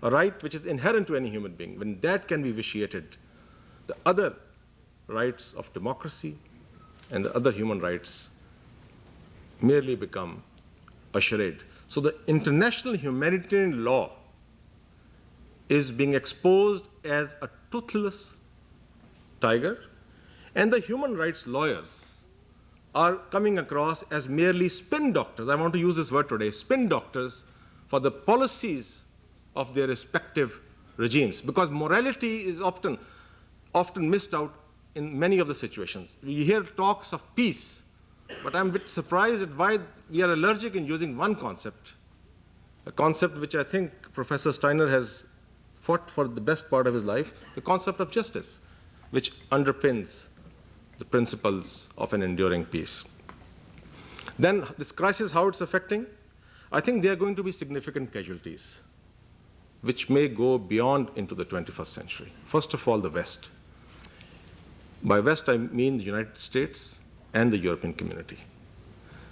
a right which is inherent to any human being, when that can be vitiated, the other rights of democracy and the other human rights merely become a charade. So the international humanitarian law is being exposed as a toothless tiger, and the human rights lawyers are coming across as merely spin doctors. I want to use this word today, spin doctors for the policies of their respective regimes, because morality is often missed out in many of the situations. We hear talks of peace, but I'm a bit surprised at why we are allergic in using one concept, a concept which I think Professor Steiner has fought for the best part of his life, the concept of justice, which underpins the principles of an enduring peace. Then this crisis, how it's affecting, I think there are going to be significant casualties, which may go beyond into the 21st century. First of all, the West. By West, I mean the United States and the European community.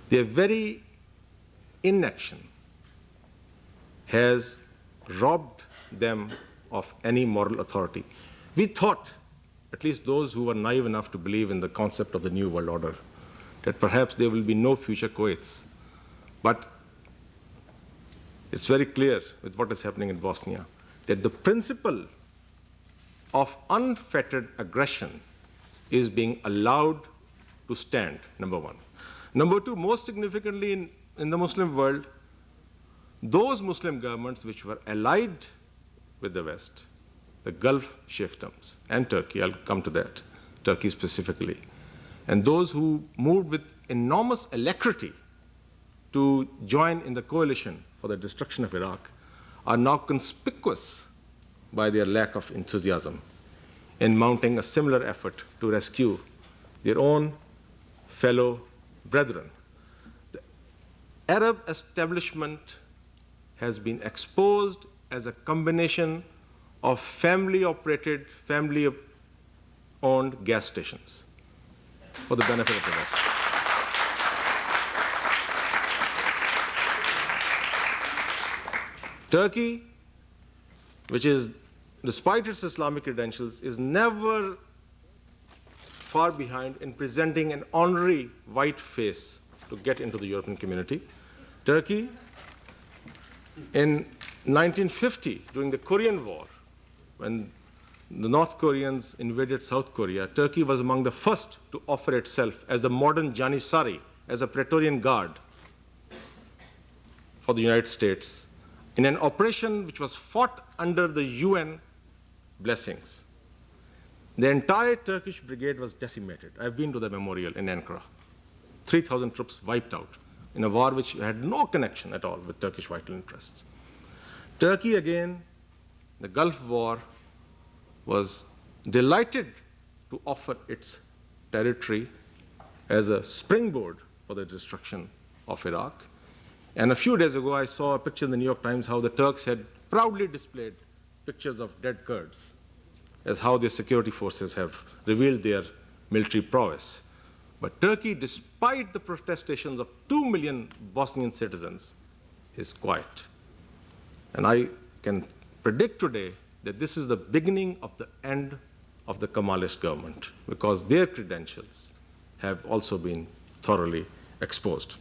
Their very inaction has robbed them of any moral authority. We thought, at least those who were naive enough to believe in the concept of the New World Order, that perhaps there will be no future Kuwaits. But it's very clear with what is happening in Bosnia that the principle of unfettered aggression is being allowed to stand, number one. Number two, most significantly in the Muslim world, those Muslim governments which were allied with the West, the Gulf sheikdoms, and Turkey, I'll come to that, Turkey specifically, and those who moved with enormous alacrity to join in the coalition for the destruction of Iraq, are now conspicuous by their lack of enthusiasm in mounting a similar effort to rescue their own fellow brethren. The Arab establishment has been exposed as a combination of family-operated, family-owned gas stations for the benefit of the West. Turkey, which is, despite its Islamic credentials, is never far behind in presenting an honorary white face to get into the European community. Turkey, in 1950, during the Korean War, when the North Koreans invaded South Korea, Turkey was among the first to offer itself as the modern Janissary, as a Praetorian Guard for the United States, in an operation which was fought under the UN blessings. The entire Turkish brigade was decimated. I've been to the memorial in Ankara. 3,000 troops wiped out in a war which had no connection at all with Turkish vital interests. Turkey, again, the Gulf War, was delighted to offer its territory as a springboard for the destruction of Iraq. And a few days ago, I saw a picture in the New York Times how the Turks had proudly displayed pictures of dead Kurds as how their security forces have revealed their military prowess. But Turkey, despite the protestations of 2 million Bosnian citizens, is quiet. And I can predict today that this is the beginning of the end of the Kemalist government, because their credentials have also been thoroughly exposed.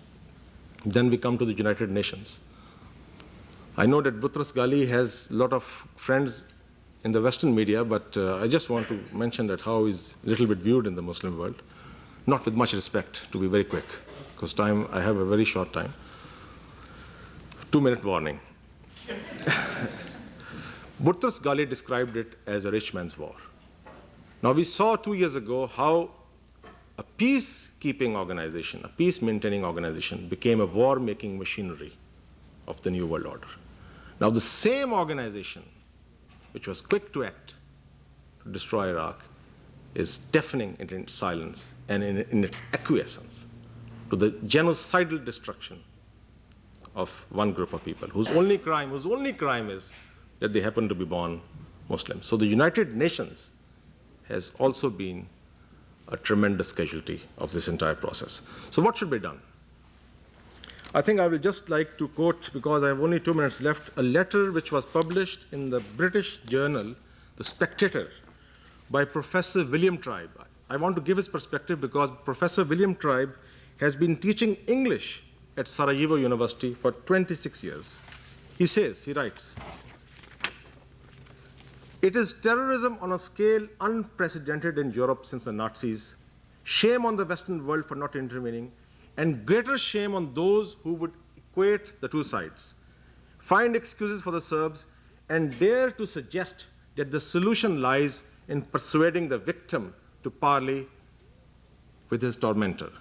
Then we come to the United Nations. I know that Boutros Ghali has a lot of friends in the Western media, but I just want to mention that how he's a little bit viewed in the Muslim world, not with much respect, to be very quick, because I have a very short time. 2-minute warning. Boutros Ghali described it as a rich man's war. Now, we saw 2 years ago how a peacekeeping organization, a peace-maintaining organization, became a war-making machinery of the New World Order. Now, the same organization, which was quick to act to destroy Iraq, is deafening in its silence and in its acquiescence to the genocidal destruction of one group of people whose only crime is that they happen to be born Muslims. So the United Nations has also been a tremendous casualty of this entire process. So what should be done? I think I will just like to quote, because I have only 2 minutes left, a letter which was published in the British journal, The Spectator, by Professor William Tribe. I want to give his perspective because Professor William Tribe has been teaching English at Sarajevo University for 26 years. He writes, "It is terrorism on a scale unprecedented in Europe since the Nazis, shame on the Western world for not intervening, and greater shame on those who would equate the two sides, find excuses for the Serbs, and dare to suggest that the solution lies in persuading the victim to parley with his tormentor.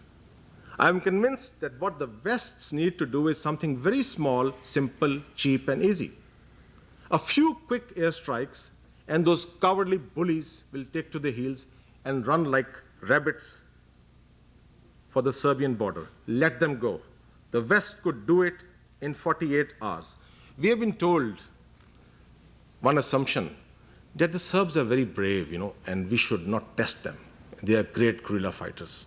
I am convinced that what the Wests need to do is something very small, simple, cheap, and easy. A few quick airstrikes, and those cowardly bullies will take to the heels and run like rabbits for the Serbian border. Let them go. The West could do it in 48 hours. We have been told one assumption that the Serbs are very brave, and we should not test them. They are great guerrilla fighters.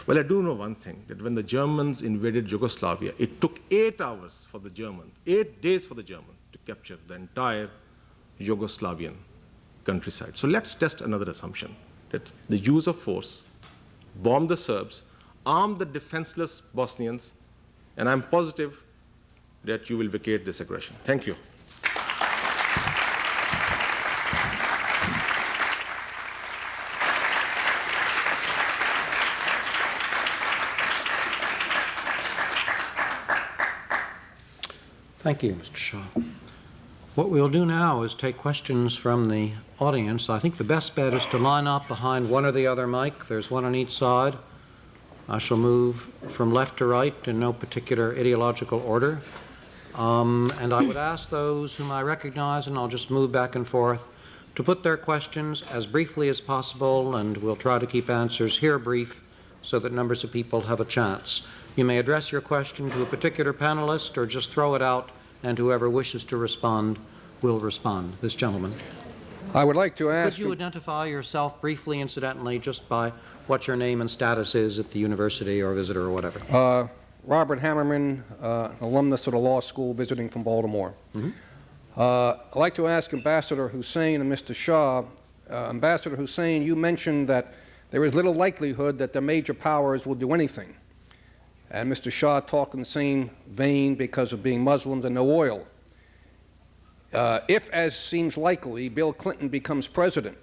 Well, I do know one thing, that when the Germans invaded Yugoslavia, it took 8 hours for the Germans, 8 days for the Germans to capture the entire Yugoslavian countryside. So let's test another assumption, that the use of force, bomb the Serbs, arm the defenseless Bosnians, and I'm positive that you will vacate this aggression. Thank you. Thank you, Mr. Shah. What we'll do now is take questions from the audience. I think the best bet is to line up behind one or the other mic. There's one on each side. I shall move from left to right in no particular ideological order. And I would ask those whom I recognize, and I'll just move back and forth, to put their questions as briefly as possible, and we'll try to keep answers here brief so that numbers of people have a chance. You may address your question to a particular panelist or just throw it out, and whoever wishes to respond will respond. This gentleman. I would like to ask... Could you identify yourself briefly, incidentally, just by what your name and status is at the university or visitor or whatever? Robert Hammerman, alumnus of the law school, visiting from Baltimore. I'd like to ask Ambassador Hussain and Mr. Shah. Ambassador Hussain, you mentioned that there is little likelihood that the major powers will do anything. And Mr. Shah talked in the same vein because of being Muslims and no oil. If, as seems likely, Bill Clinton becomes president,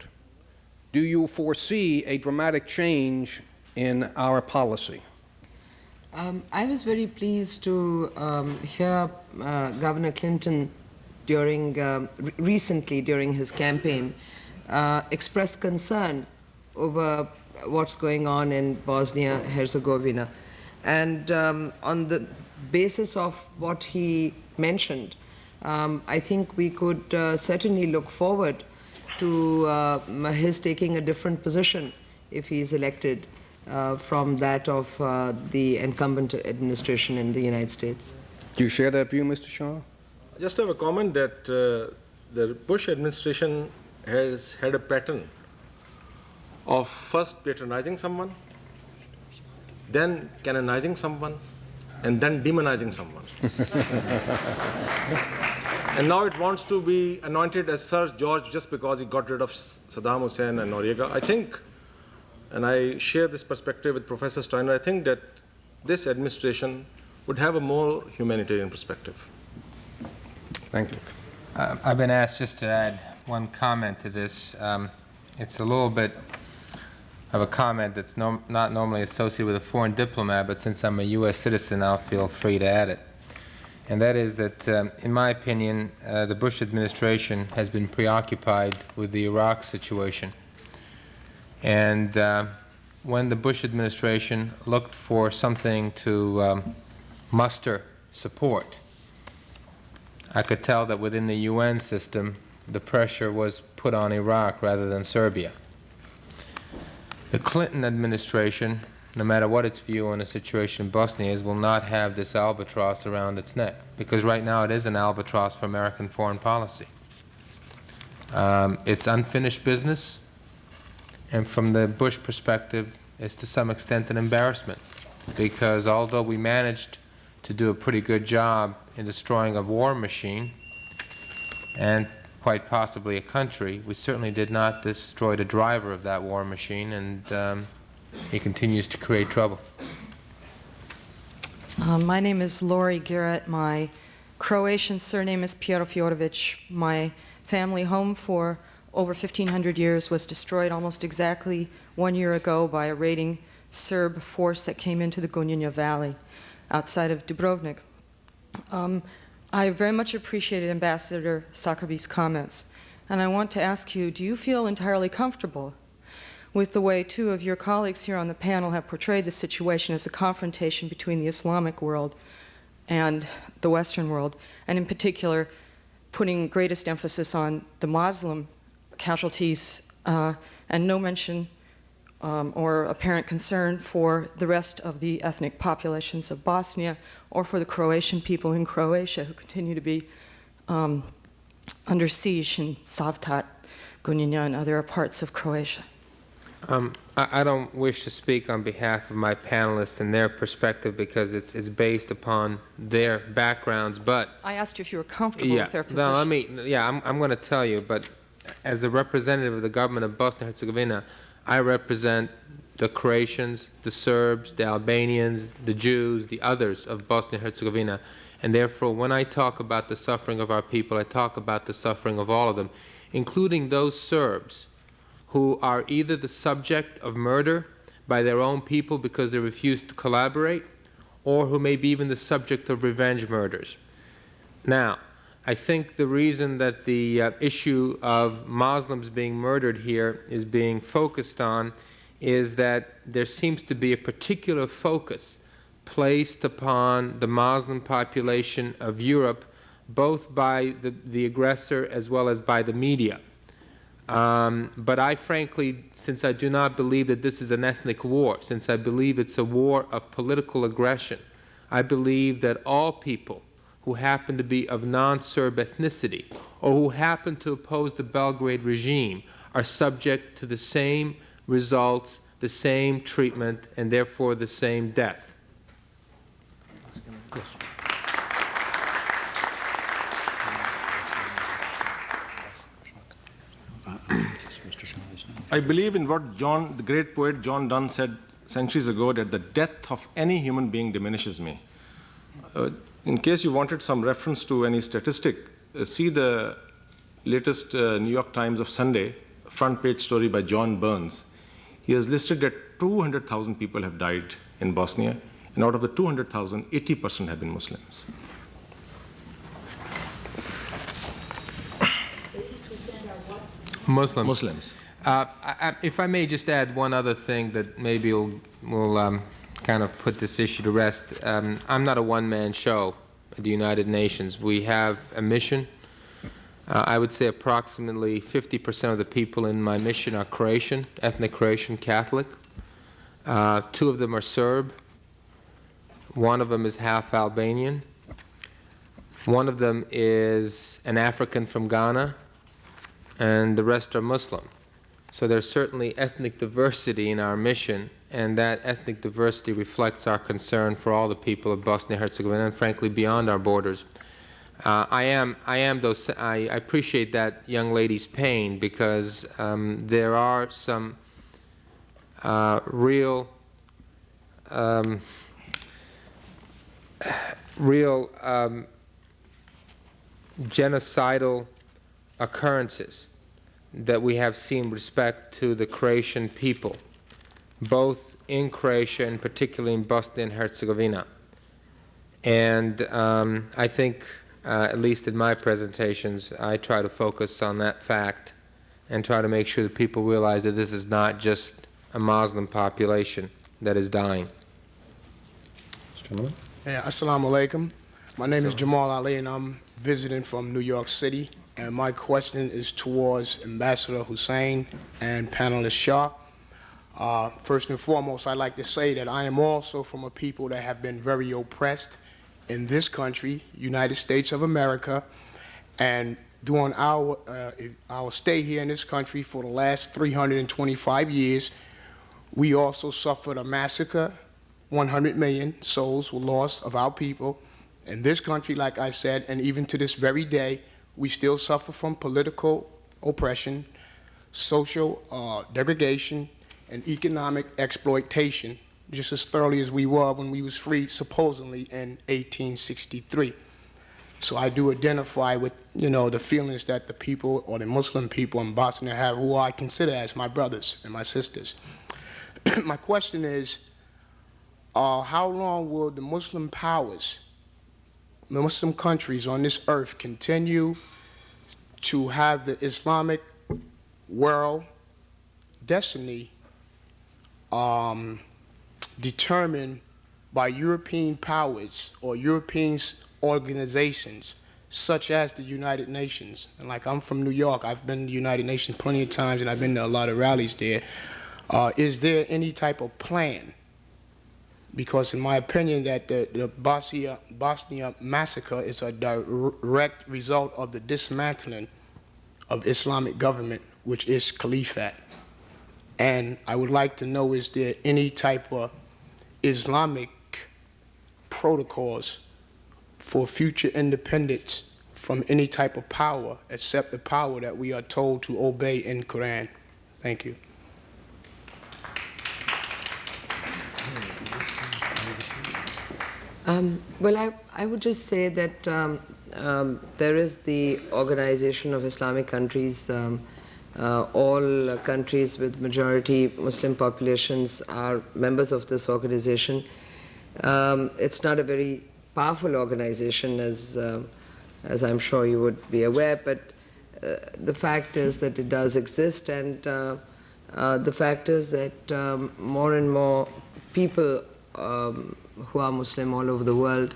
do you foresee a dramatic change in our policy? I was very pleased to hear Governor Clinton recently during his campaign express concern over what's going on in Bosnia-Herzegovina. And on the basis of what he mentioned, I think we could certainly look forward to his taking a different position if he's elected from that of the incumbent administration in the United States. Do you share that view, Mr. Shah? I just have a comment that the Bush administration has had a pattern of first patronizing someone, then canonizing someone, and then demonizing someone. And now it wants to be anointed as Sir George just because he got rid of Saddam Hussein and Noriega. I think, and I share this perspective with Professor Steiner, I think that this administration would have a more humanitarian perspective. Thank you. I've been asked just to add one comment to this. It's a little bit of a comment that's not normally associated with a foreign diplomat, but since I'm a U.S. citizen, I'll feel free to add it. and that is that, in my opinion, the Bush administration has been preoccupied with the Iraq situation. And when the Bush administration looked for something to muster support, I could tell that within the UN system, the pressure was put on Iraq rather than Serbia. The Clinton administration, no matter what its view on the situation in Bosnia is, will not have this albatross around its neck, because right now it is an albatross for American foreign policy. It's unfinished business, and from the Bush perspective, it's to some extent an embarrassment, because although we managed to do a pretty good job in destroying a war machine, and quite possibly a country, we certainly did not destroy the driver of that war machine, and he continues to create trouble. My name is Lori Garrett. My Croatian surname is Fjorović. My family home for over 1,500 years was destroyed almost exactly 1 year ago by a raiding Serb force that came into the Gunjanja Valley outside of Dubrovnik. I very much appreciated Ambassador Sakabi's comments, and I want to ask you, do you feel entirely comfortable with the way two of your colleagues here on the panel have portrayed the situation as a confrontation between the Islamic world and the Western world, and in particular putting greatest emphasis on the Muslim casualties and no mention or apparent concern for the rest of the ethnic populations of Bosnia or for the Croatian people in Croatia who continue to be under siege in Savtat, Gunjanja, and other parts of Croatia? I don't wish to speak on behalf of my panelists and their perspective because it's based upon their backgrounds, but... I asked you if you were comfortable with their position. No, I'm going to tell you, but as a representative of the government of Bosnia and Herzegovina, I represent the Croatians, the Serbs, the Albanians, the Jews, the others of Bosnia and Herzegovina, and therefore when I talk about the suffering of our people, I talk about the suffering of all of them, including those Serbs who are either the subject of murder by their own people because they refuse to collaborate, or who may be even the subject of revenge murders. Now, I think the reason that the issue of Muslims being murdered here is being focused on is that there seems to be a particular focus placed upon the Muslim population of Europe, both by the aggressor as well as by the media. But I frankly, since I do not believe that this is an ethnic war, since I believe it's a war of political aggression, I believe that all people who happen to be of non-Serb ethnicity or who happen to oppose the Belgrade regime are subject to the same results, the same treatment, and therefore the same death. I believe in what the great poet John Donne said centuries ago, that the death of any human being diminishes me. In case you wanted some reference to any statistic, see the latest New York Times of Sunday, front page story by John Burns. He has listed that 200,000 people have died in Bosnia, and out of the 200,000, 80% have been Muslims. Muslims. If I may just add one other thing that maybe will kind of put this issue to rest. I'm not a one-man show at the United Nations. We have a mission. I would say approximately 50% of the people in my mission are Croatian, ethnic Croatian Catholic. 2 of them are Serb. 1 of them is half Albanian. 1 of them is an African from Ghana, and the rest are Muslim. So there's certainly ethnic diversity in our mission, and that ethnic diversity reflects our concern for all the people of Bosnia and Herzegovina, and frankly beyond our borders. I appreciate that young lady's pain because there are some real genocidal occurrences that we have seen with respect to the Croatian people, both in Croatia and particularly in Bosnia and Herzegovina. And I think, at least in my presentations, I try to focus on that fact and try to make sure that people realize that this is not just a Muslim population that is dying. Mr. Gentleman. Yeah, Assalamu alaikum. My name is Jamal Ali, and I'm visiting from New York City. And my question is towards Ambassador Hussein and panelist Shah. First and foremost, I'd like to say that I am also from a people that have been very oppressed in this country, United States of America, and during our stay here in this country for the last 325 years, we also suffered a massacre. 100 million souls were lost of our people. In this country, like I said, and even to this very day, we still suffer from political oppression, social degradation, and economic exploitation, just as thoroughly as we were when we was free, supposedly, in 1863. So I do identify with, the feelings that the people, or the Muslim people in Bosnia have, who I consider as my brothers and my sisters. My question is, how long will the Muslim powers, the Muslim countries on this earth, continue to have the Islamic world destiny determined by European powers or European organizations such as the United Nations? And like, I'm from New York, I've been to the United Nations plenty of times, and I've been to a lot of rallies there. Is there any type of plan? Because in my opinion, that the Bosnia massacre is a direct result of the dismantling of Islamic government, which is Caliphate. And I would like to know, is there any type of Islamic protocols for future independence from any type of power except the power that we are told to obey in Quran? Thank you. Well, I would just say that there is the Organization of Islamic Countries. All countries with majority Muslim populations are members of this organization. It's not a very powerful organization, as I'm sure you would be aware, but the fact is that it does exist, and the fact is that more and more people who are Muslim all over the world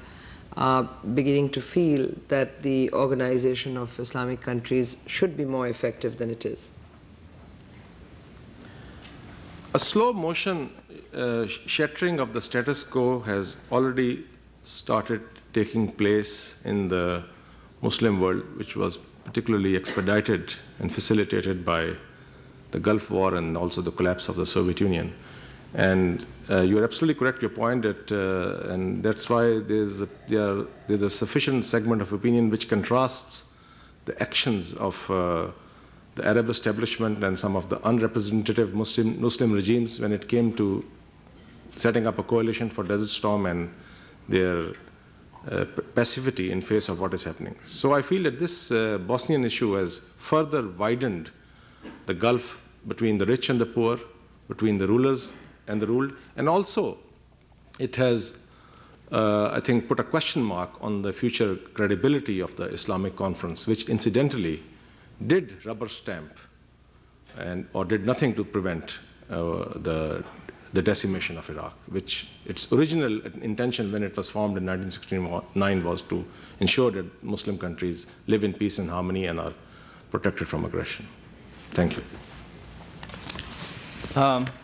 are beginning to feel that the Organization of Islamic Countries should be more effective than it is. A slow motion shattering of the status quo has already started taking place in the Muslim world, which was particularly expedited and facilitated by the Gulf War and also the collapse of the Soviet Union. And you're absolutely correct, your point, that, and that's why there's a sufficient segment of opinion which contrasts the actions of the Arab establishment and some of the unrepresentative Muslim regimes when it came to setting up a coalition for Desert Storm and their passivity in face of what is happening. So I feel that this Bosnian issue has further widened the gulf between the rich and the poor, between the rulers and the ruled, and also it has, I think, put a question mark on the future credibility of the Islamic Conference, which incidentally did rubber stamp or did nothing to prevent the decimation of Iraq, which its original intention when it was formed in 1969 was to ensure that Muslim countries live in peace and harmony and are protected from aggression. Thank you.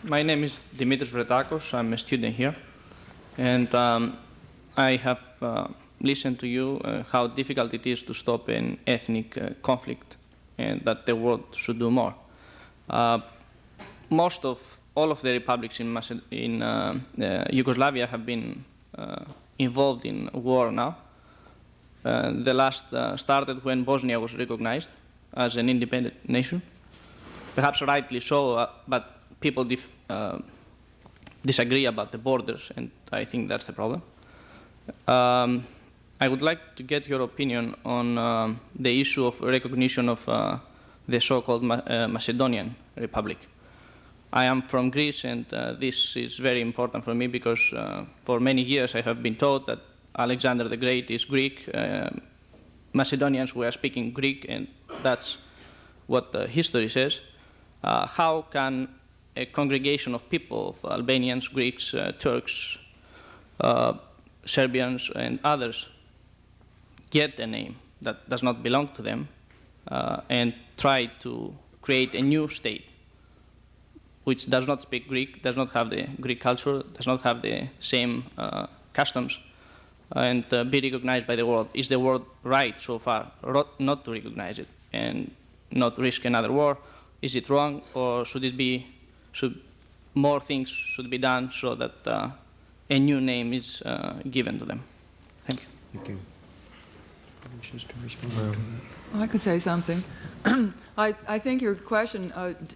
My name is Dimitris Vretakos. I'm a student here. And I have listened to you how difficult it is to stop an ethnic conflict and that the world should do more. All of the republics in Yugoslavia have been involved in war now. The last started when Bosnia was recognized as an independent nation. Perhaps rightly so, but people disagree about the borders, and I think that's the problem. I would like to get your opinion on the issue of recognition of the so-called Macedonian Republic. I am from Greece, and this is very important for me because for many years I have been told that Alexander the Great is Greek. Macedonians were speaking Greek, and that's what the history says. How can a congregation of people, of Albanians, Greeks, Turks, Serbians, and others, get a name that does not belong to them and try to create a new state which does not speak Greek, does not have the Greek culture, does not have the same customs, and be recognized by the world? Is the world right so far not to recognize it and not risk another war? Is it wrong, or should more things should be done so that a new name is given to them? Thank you. Thank you. I could say something. I think your question,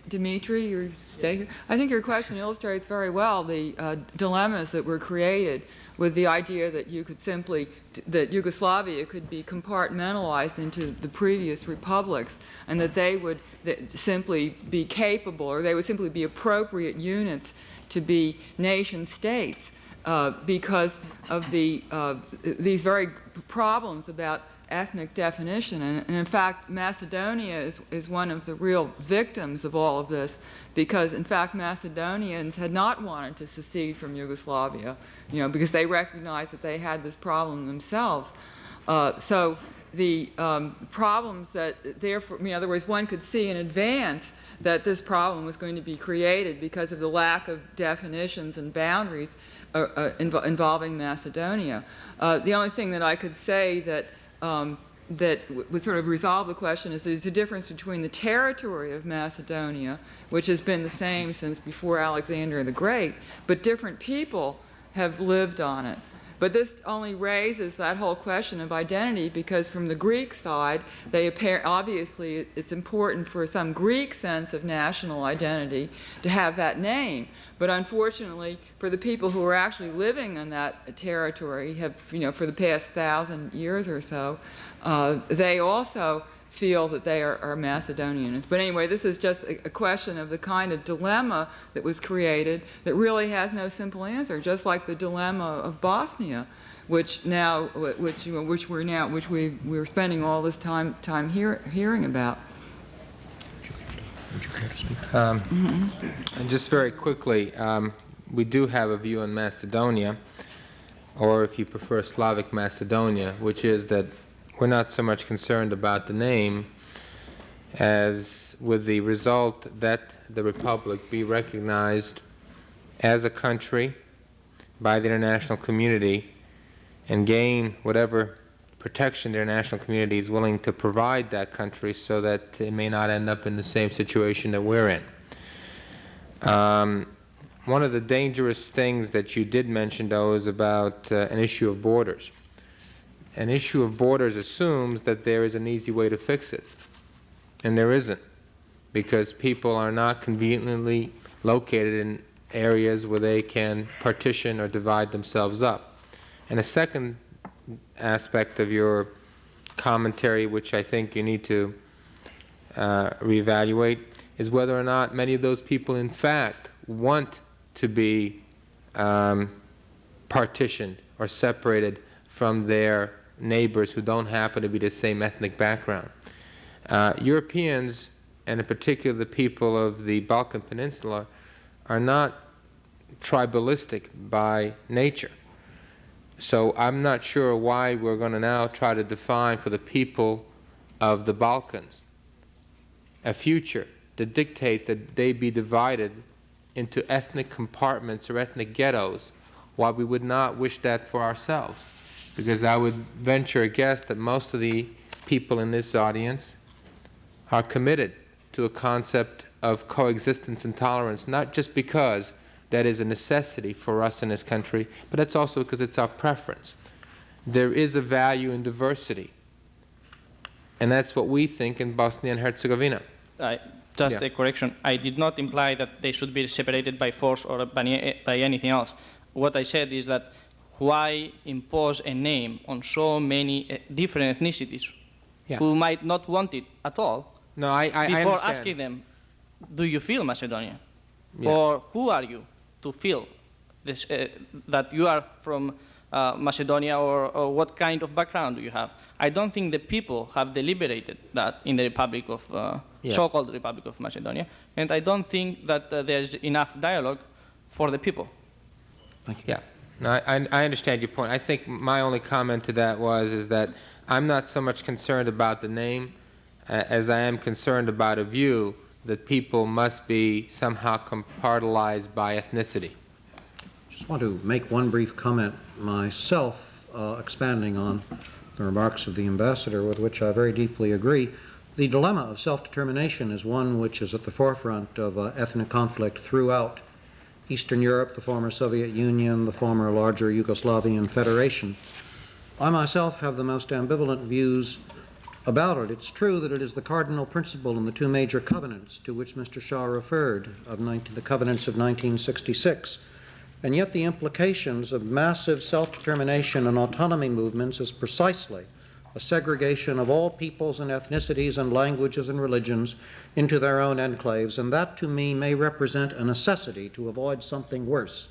Dimitri, you stay here. I think your question illustrates very well the dilemmas that were created with the idea that you could simply, that Yugoslavia could be compartmentalized into the previous republics, and that they would simply be capable, or they would simply be appropriate units to be nation states because of these very problems about ethnic definition. And in fact, Macedonia is one of the real victims of all of this, because in fact Macedonians had not wanted to secede from Yugoslavia, because they recognized that they had this problem themselves. So the problems that therefore, in other words, one could see in advance that this problem was going to be created because of the lack of definitions and boundaries involving Macedonia. The only thing that I could say that would sort of resolve the question is there's a difference between the territory of Macedonia, which has been the same since before Alexander the Great, but different people have lived on it. But this only raises that whole question of identity, because from the Greek side, obviously it's important for some Greek sense of national identity to have that name. But unfortunately, for the people who are actually living on that territory, for the past 1,000 years or so, they also feel that they are Macedonians. But anyway, this is just a question of the kind of dilemma that was created that really has no simple answer, just like the dilemma of Bosnia, which we're spending all this time hearing about. Would you care to speak? Just very quickly, we do have a view on Macedonia, or if you prefer Slavic Macedonia, which is that we're not so much concerned about the name as with the result that the Republic be recognized as a country by the international community and gain whatever protection the international community is willing to provide that country so that it may not end up in the same situation that we're in. One of the dangerous things that you did mention, though, is about an issue of borders. An issue of borders assumes that there is an easy way to fix it, and there isn't, because people are not conveniently located in areas where they can partition or divide themselves up. And a second aspect of your commentary, which I think you need to reevaluate, is whether or not many of those people in fact want to be partitioned or separated from their neighbors who don't happen to be the same ethnic background. Europeans, and in particular the people of the Balkan Peninsula, are not tribalistic by nature. So I'm not sure why we're going to now try to define for the people of the Balkans a future that dictates that they be divided into ethnic compartments or ethnic ghettos, while we would not wish that for ourselves. Because I would venture a guess that most of the people in this audience are committed to a concept of coexistence and tolerance, not just because that is a necessity for us in this country, but that's also because it's our preference. There is a value in diversity, and that's what we think in Bosnia and Herzegovina. Just a correction. I did not imply that they should be separated by force or by anything else. What I said is that why impose a name on so many different ethnicities who might not want it at all? No, I before understand. Asking them, do you feel Macedonian? Or who are you to feel this, that you are from Macedonia, or what kind of background do you have? I don't think the people have deliberated that in the Republic of, Yes. so-called Republic of Macedonia, and I don't think that there's enough dialogue for the people. Thank you. Yeah, no, I understand your point. I think my only comment to that is that I'm not so much concerned about the name as I am concerned about a view that people must be somehow compartmentalized by ethnicity. Just want to make one brief comment myself, expanding on the remarks of the ambassador, with which I very deeply agree. The dilemma of self-determination is one which is at the forefront of ethnic conflict throughout Eastern Europe, the former Soviet Union, the former larger Yugoslavian Federation. I myself have the most ambivalent views about it. It's true that it is the cardinal principle in the two major covenants to which Mr. Shah referred, the covenants of 1966. And yet the implications of massive self-determination and autonomy movements is precisely a segregation of all peoples and ethnicities and languages and religions into their own enclaves, and that to me may represent a necessity to avoid something worse,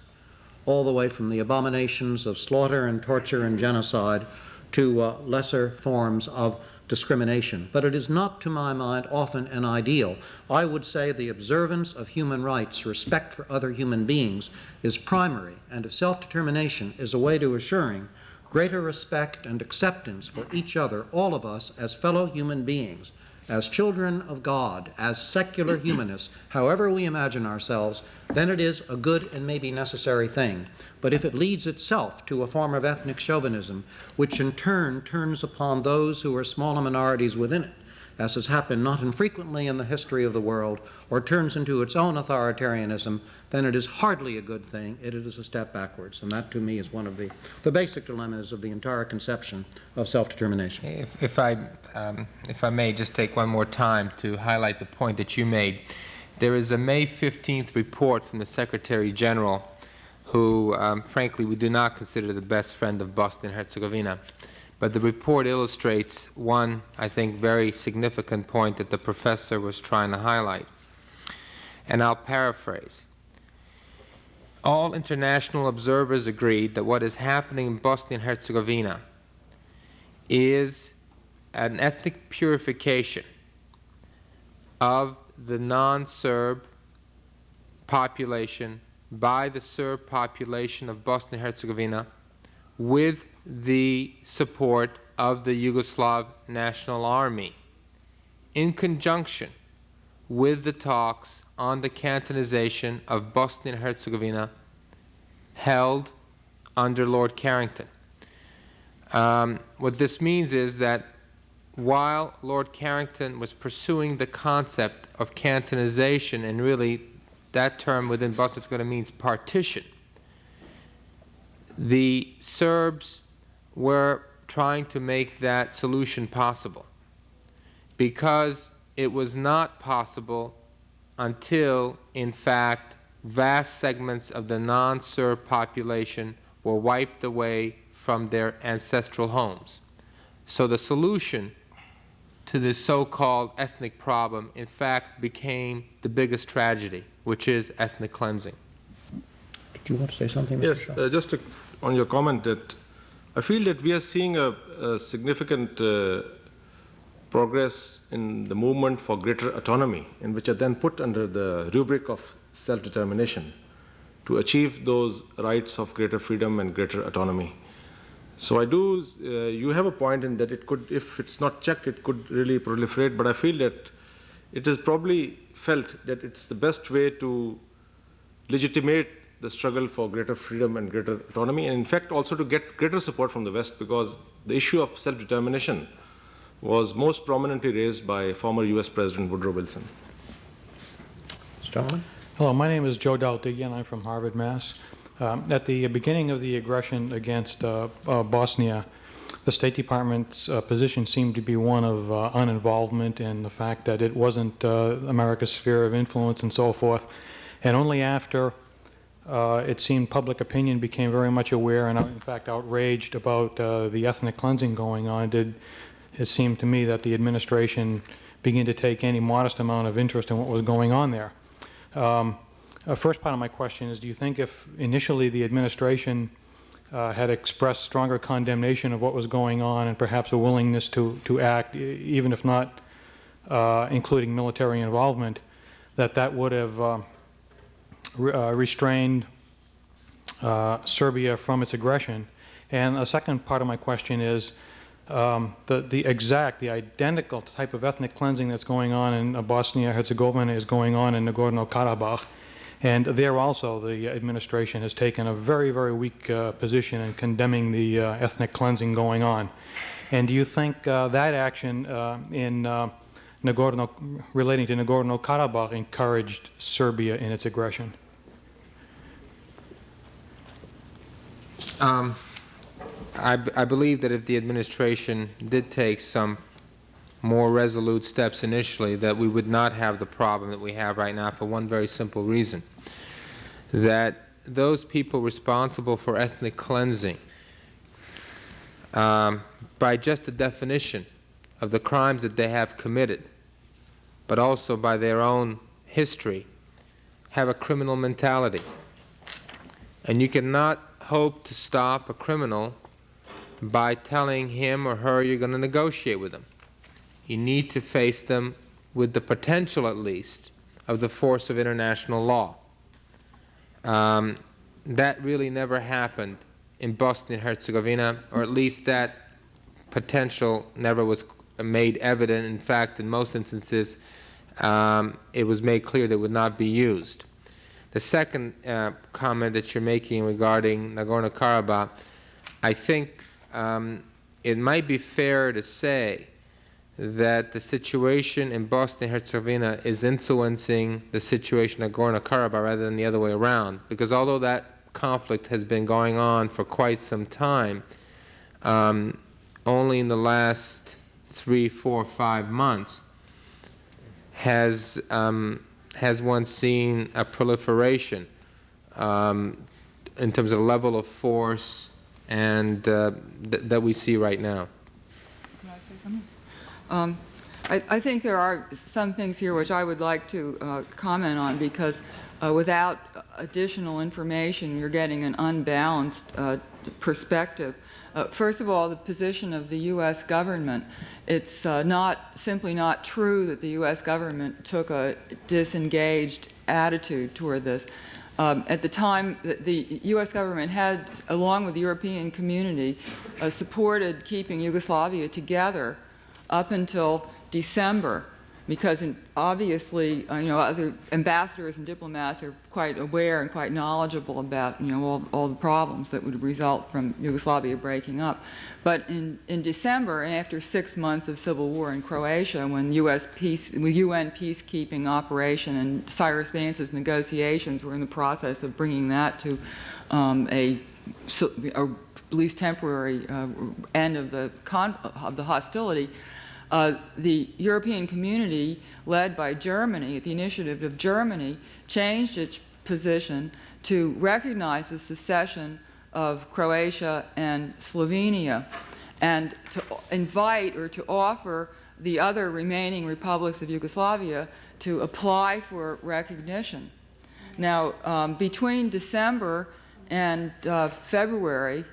all the way from the abominations of slaughter and torture and genocide to lesser forms of discrimination. But it is not, to my mind, often an ideal. I would say the observance of human rights, respect for other human beings, is primary, and if self-determination is a way to assuring greater respect and acceptance for each other, all of us as fellow human beings, as children of God, as secular humanists, however we imagine ourselves, then it is a good and maybe necessary thing. But if it leads itself to a form of ethnic chauvinism, which in turn turns upon those who are smaller minorities within it, as has happened not infrequently in the history of the world, or turns into its own authoritarianism, then it is hardly a good thing. It is a step backwards. And that, to me, is one of the basic dilemmas of the entire conception of self-determination. If I may just take one more time to highlight the point that you made. There is a May 15th report from the Secretary General, who, frankly, we do not consider the best friend of Bosnia and Herzegovina. But the report illustrates one, I think, very significant point that the professor was trying to highlight. And I'll paraphrase. All international observers agreed that what is happening in Bosnia and Herzegovina is an ethnic purification of the non-Serb population by the Serb population of Bosnia and Herzegovina with the support of the Yugoslav National Army, in conjunction with the talks on the cantonization of Bosnia and Herzegovina held under Lord Carrington. What this means is that while Lord Carrington was pursuing the concept of cantonization, and really that term within Bosnia and Herzegovina means partition, the Serbs were trying to make that solution possible, because it was not possible until, in fact, vast segments of the non-Serb population were wiped away from their ancestral homes. So the solution to this so-called ethnic problem, in fact, became the biggest tragedy, which is ethnic cleansing. Did you want to say something, Mr. Yes, Shaw? just on your comment, that I feel that we are seeing a significant progress in the movement for greater autonomy, in which are then put under the rubric of self-determination to achieve those rights of greater freedom and greater autonomy. So I do, you have a point in that it could, if it's not checked, it could really proliferate, but I feel that it is probably felt that it's the best way to legitimate the struggle for greater freedom and greater autonomy, and in fact also to get greater support from the West, because the issue of self-determination was most prominently raised by former US President Woodrow Wilson. This gentleman? Hello, my name is Joe Daltigian, and I'm from Harvard, Mass. At the beginning of the aggression against Bosnia, the State Department's position seemed to be one of uninvolvement and the fact that it wasn't America's sphere of influence and so forth. And only after it seemed public opinion became very much aware and, in fact, outraged about the ethnic cleansing going on, did it seem to me that the administration began to take any modest amount of interest in what was going on there. First part of my question is, do you think if initially the administration had expressed stronger condemnation of what was going on and perhaps a willingness to act, even if not including military involvement, that would have restrained Serbia from its aggression. And a second part of my question is the identical type of ethnic cleansing that's going on in Bosnia-Herzegovina is going on in Nagorno-Karabakh. And there also the administration has taken a very, very weak position in condemning the ethnic cleansing going on. And do you think that action relating to Nagorno-Karabakh encouraged Serbia in its aggression? I believe that if the administration did take some more resolute steps initially, that we would not have the problem that we have right now for one very simple reason, that those people responsible for ethnic cleansing, by just the definition of the crimes that they have committed, but also by their own history, have a criminal mentality. And you cannot hope to stop a criminal by telling him or her you're going to negotiate with them. You need to face them with the potential, at least, of the force of international law. That really never happened in Bosnia and Herzegovina, or at least that potential never was made evident. In fact, in most instances, it was made clear that it would not be used. The second comment that you're making regarding Nagorno-Karabakh, I think it might be fair to say that the situation in Bosnia and Herzegovina is influencing the situation in Nagorno-Karabakh rather than the other way around, because although that conflict has been going on for quite some time, only in the last 3, 4, 5 months has one seen a proliferation in terms of level of force and that we see right now. Can I say something? I think there are some things here which I would like to comment on, because without additional information, you're getting an unbalanced perspective. First of all, the position of the U.S. government. It's simply not true that the U.S. government took a disengaged attitude toward this. At the time, the U.S. government had, along with the European community, supported keeping Yugoslavia together up until December, because obviously, other ambassadors and diplomats are quite aware and quite knowledgeable about, all the problems that would result from Yugoslavia breaking up. But in December, and after 6 months of civil war in Croatia, when UN peacekeeping operation and Cyrus Vance's negotiations were in the process of bringing that to at least temporary end of the hostility, the European community, led by Germany, at the initiative of Germany, changed its position to recognize the secession of Croatia and Slovenia, and to invite or to offer the other remaining republics of Yugoslavia to apply for recognition. Now, between December and February,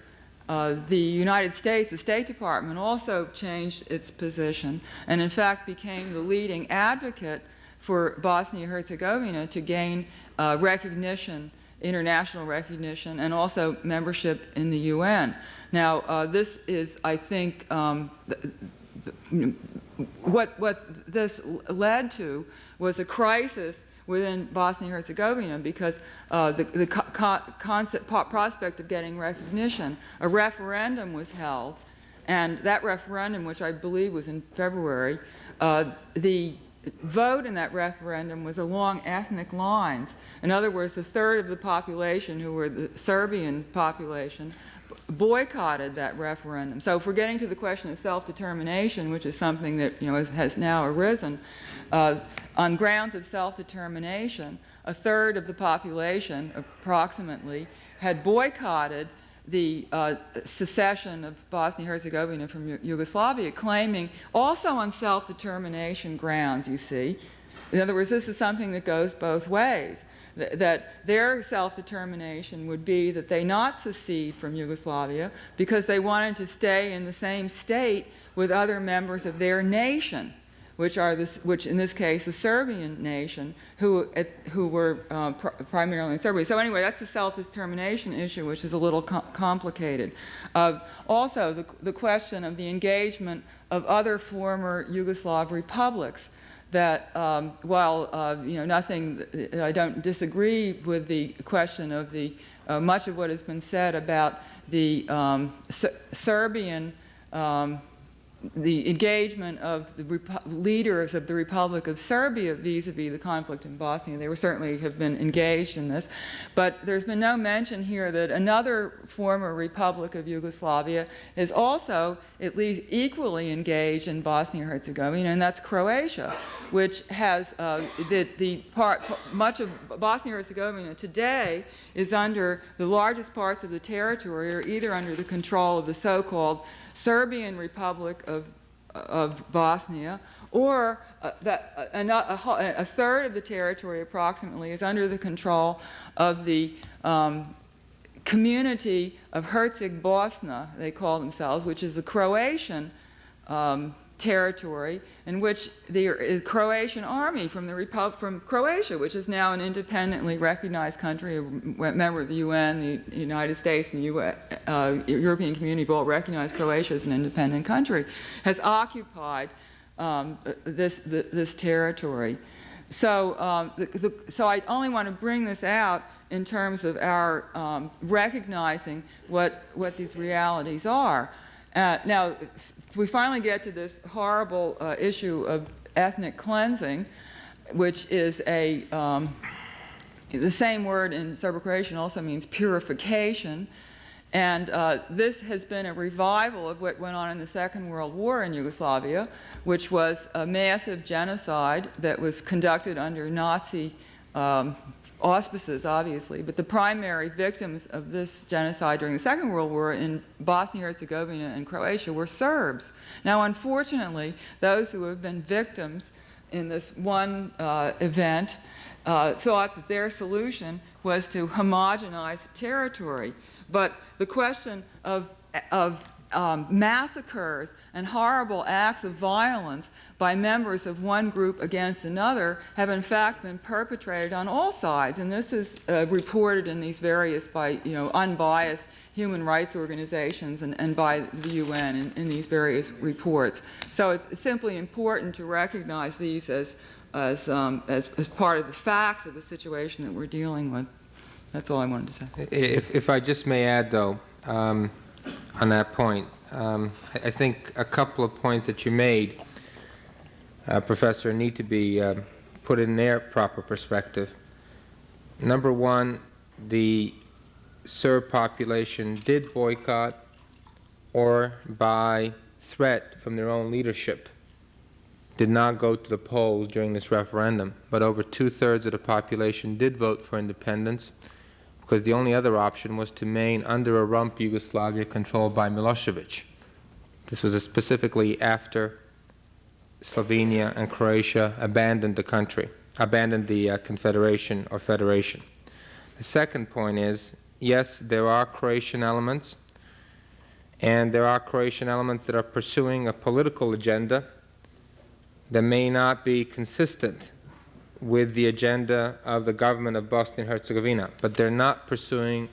the United States, the State Department, also changed its position and in fact became the leading advocate for Bosnia-Herzegovina to gain recognition, international recognition, and also membership in the UN. Now, this is, I think, what this led to was a crisis within Bosnia-Herzegovina, because the prospect of getting recognition, a referendum was held, and that referendum, which I believe was in February, the vote in that referendum was along ethnic lines. In other words, a third of the population, who were the Serbian population, boycotted that referendum. So if we're getting to the question of self-determination, which is something that has now arisen, on grounds of self-determination, a third of the population, approximately, had boycotted the secession of Bosnia-Herzegovina from Yugoslavia, claiming, also on self-determination grounds, you see. In other words, this is something that goes both ways, that their self-determination would be that they not secede from Yugoslavia because they wanted to stay in the same state with other members of their nation, which in this case the Serbian nation, who were primarily in Serbia. So anyway, that's the self-determination issue, which is a little complicated. Also, the question of the engagement of other former Yugoslav republics. That while nothing, I don't disagree with the question of the much of what has been said about the Serbian. The engagement of the leaders of the Republic of Serbia vis-a-vis the conflict in Bosnia. They certainly have been engaged in this. But there's been no mention here that another former Republic of Yugoslavia is also at least equally engaged in Bosnia-Herzegovina, and that's Croatia, which has much of Bosnia-Herzegovina today is under the largest parts of the territory are either under the control of the so-called Serbian Republic of Bosnia, or a third of the territory approximately is under the control of the community of Herceg Bosna, they call themselves, which is a Croatian territory in which there is a Croatian army from Croatia, which is now an independently recognized country, a member of the UN, the United States, and the European community have all recognized Croatia as an independent country, has occupied this territory. So, so I only want to bring this out in terms of our recognizing what these realities are. Now, we finally get to this horrible issue of ethnic cleansing, which is the same word in Serbo-Croatian also means purification. And this has been a revival of what went on in the Second World War in Yugoslavia, which was a massive genocide that was conducted under Nazi auspices, obviously, but the primary victims of this genocide during the Second World War in Bosnia-Herzegovina and Croatia were Serbs. Now, unfortunately, those who have been victims in this one event thought that their solution was to homogenize territory. But the question of massacres and horrible acts of violence by members of one group against another have in fact been perpetrated on all sides, and this is reported in these various unbiased human rights organizations and by the UN in these various reports. So it's simply important to recognize these as part of the facts of the situation that we're dealing with. That's all I wanted to say. If I just may add, though, on that point, I think a couple of points that you made, Professor, need to be put in their proper perspective. Number one, the Serb population did boycott or by threat from their own leadership did not go to the polls during this referendum, but over 2/3 of the population did vote for independence, because the only other option was to remain under a rump Yugoslavia controlled by Milosevic. This was specifically after Slovenia and Croatia abandoned the country, abandoned the confederation or federation. The second point is, yes, there are Croatian elements, and there are Croatian elements that are pursuing a political agenda that may not be consistent with the agenda of the government of Bosnia and Herzegovina, but they're not pursuing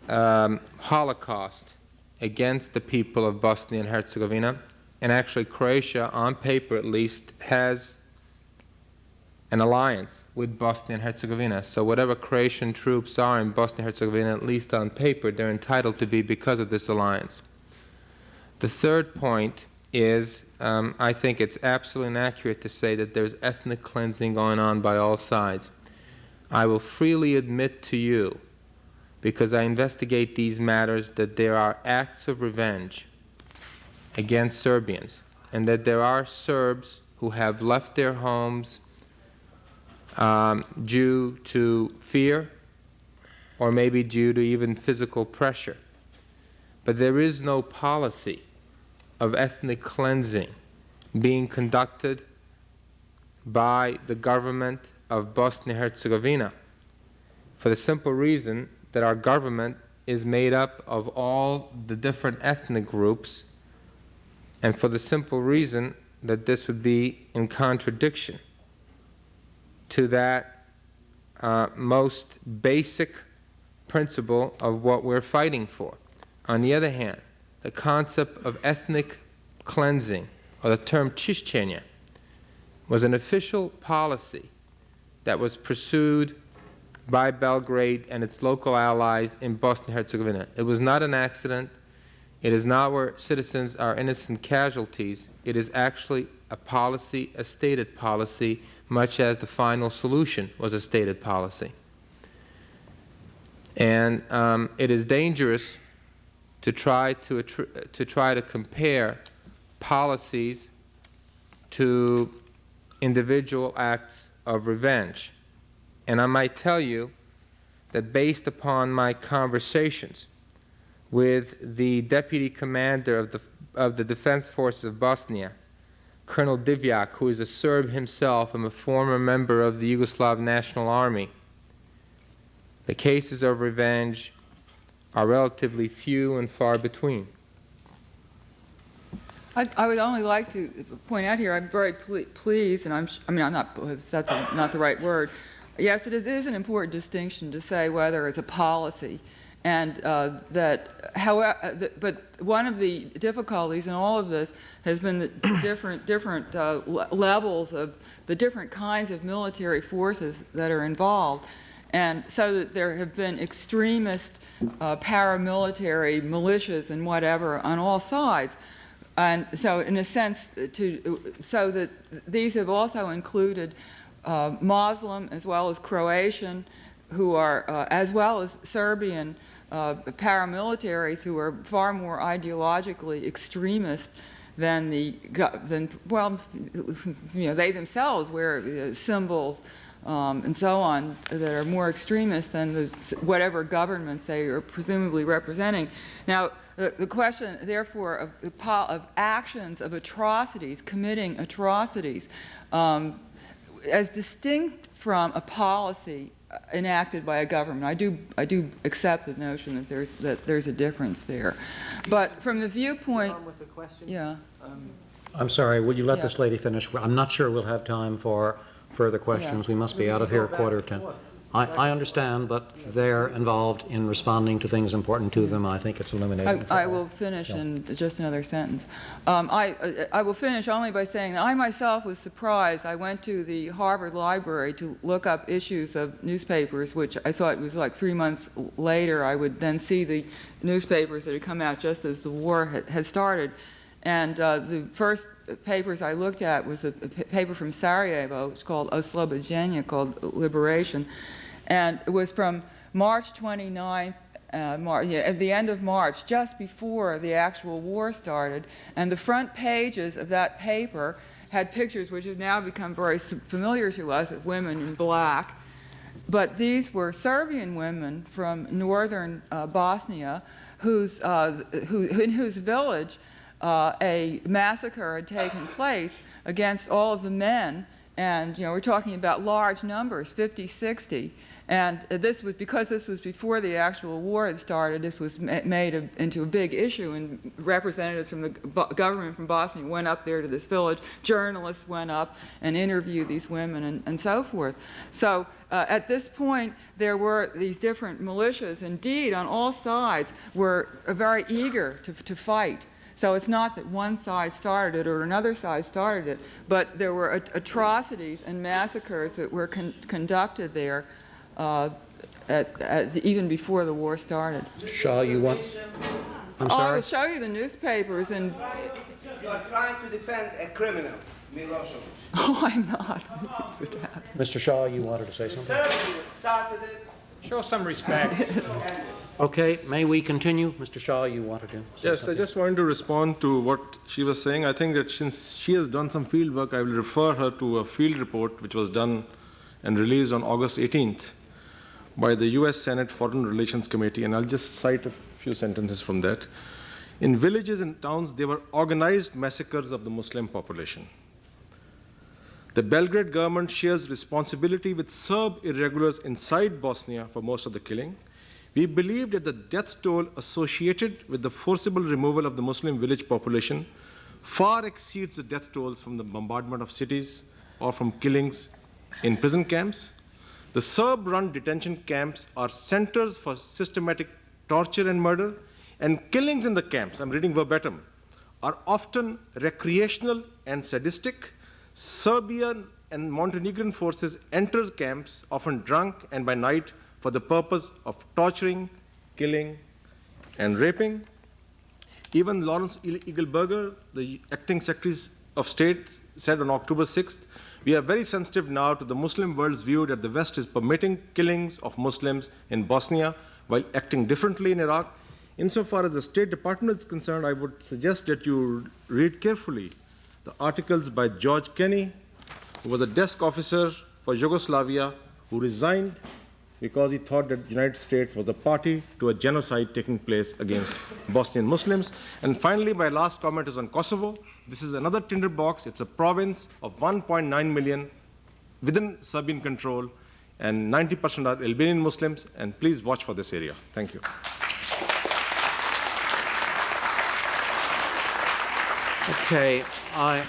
Holocaust against the people of Bosnia and Herzegovina. And actually, Croatia, on paper at least, has an alliance with Bosnia and Herzegovina. So whatever Croatian troops are in Bosnia and Herzegovina, at least on paper, they're entitled to be because of this alliance. The third point is, I think it's absolutely inaccurate to say that there's ethnic cleansing going on by all sides. I will freely admit to you, because I investigate these matters, that there are acts of revenge against Serbians, and that there are Serbs who have left their homes due to fear or maybe due to even physical pressure. But there is no policy of ethnic cleansing being conducted by the government of Bosnia-Herzegovina, for the simple reason that our government is made up of all the different ethnic groups, and for the simple reason that this would be in contradiction to that most basic principle of what we're fighting for. On the other hand, the concept of ethnic cleansing, or the term čišćenje, was an official policy that was pursued by Belgrade and its local allies in Bosnia-Herzegovina. It was not an accident. It is not where citizens are innocent casualties. It is actually a policy, a stated policy, much as the final solution was a stated policy. And it is dangerous to try to compare policies to individual acts of revenge. And I might tell you that based upon my conversations with the deputy commander of the Defense Forces of Bosnia, Colonel Divjak, who is a Serb himself and a former member of the Yugoslav National Army, the cases of revenge are relatively few and far between. I would only like to point out here, I'm very pleased, and that's not the right word. Yes, it is an important distinction to say whether it's a policy, and but one of the difficulties in all of this has been the different levels of the different kinds of military forces that are involved. And so that there have been extremist paramilitary militias and whatever on all sides. And so in a sense, so that these have also included Muslim as well as Croatian, who are, as well as Serbian paramilitaries who are far more ideologically extremist than they themselves wear symbols and so on that are more extremist than whatever governments they are presumably representing. Now, the question, therefore, of actions, of atrocities, committing atrocities, as distinct from a policy enacted by a government. I do accept the notion that there's a difference there, but from the viewpoint, yeah. I'm sorry, would you let this lady finish? I'm not sure we'll have time for further questions. Yeah. We must be out of here at 9:45. I understand, but they're involved in responding to things important to them. I think it's illuminating. I will finish in just another sentence. I will finish only by saying that I myself was surprised. I went to the Harvard Library to look up issues of newspapers, which I thought was like 3 months later. I would then see the newspapers that had come out just as the war had started. And the first papers I looked at was a paper from Sarajevo. It's called Oslobođenje, called Liberation. And it was from March 29th, at the end of March, just before the actual war started. And the front pages of that paper had pictures which have now become very familiar to us of women in black. But these were Serbian women from northern Bosnia in whose village a massacre had taken place against all of the men. And, we're talking about large numbers, 50, 60. And this was, because this was before the actual war had started, this was made into a big issue, and representatives from the government from Bosnia went up there to this village. Journalists went up and interviewed these women and so forth. So at this point, there were these different militias, indeed, on all sides, were very eager to fight. So it's not that one side started it or another side started it, but there were atrocities and massacres that were conducted there even before the war started. Shah, you want? I'm I sorry? will show you the newspapers and... You are trying to defend a criminal, Milosevic. Oh, I'm not. Mr. Shah, you wanted to say something? Serbia started it. Show some respect. Okay, may we continue? Mr. Shah, you wanted to say Yes, something? I just wanted to respond to what she was saying. I think that since she has done some field work, I will refer her to a field report which was done and released on August 18th by the U.S. Senate Foreign Relations Committee, and I'll just cite a few sentences from that. In villages and towns, there were organized massacres of the Muslim population. The Belgrade government shares responsibility with Serb irregulars inside Bosnia for most of the killing. We believe that the death toll associated with the forcible removal of the Muslim village population far exceeds the death tolls from the bombardment of cities or from killings in prison camps. The Serb-run detention camps are centers for systematic torture and murder, and killings in the camps, I'm reading verbatim, are often recreational and sadistic. Serbian and Montenegrin forces enter camps, often drunk and by night, for the purpose of torturing, killing, and raping. Even Lawrence Eagleburger, the acting Secretary of State, said on October 6th, "We are very sensitive now to the Muslim world's view that the West is permitting killings of Muslims in Bosnia while acting differently in Iraq." Insofar as the State Department is concerned, I would suggest that you read carefully the articles by George Kenny, who was a desk officer for Yugoslavia, who resigned because he thought that the United States was a party to a genocide taking place against Bosnian Muslims. And finally, my last comment is on Kosovo. This is another tinderbox. It's a province of 1.9 million within Serbian control, and 90% are Albanian Muslims. And please watch for this area. Thank you. Okay, I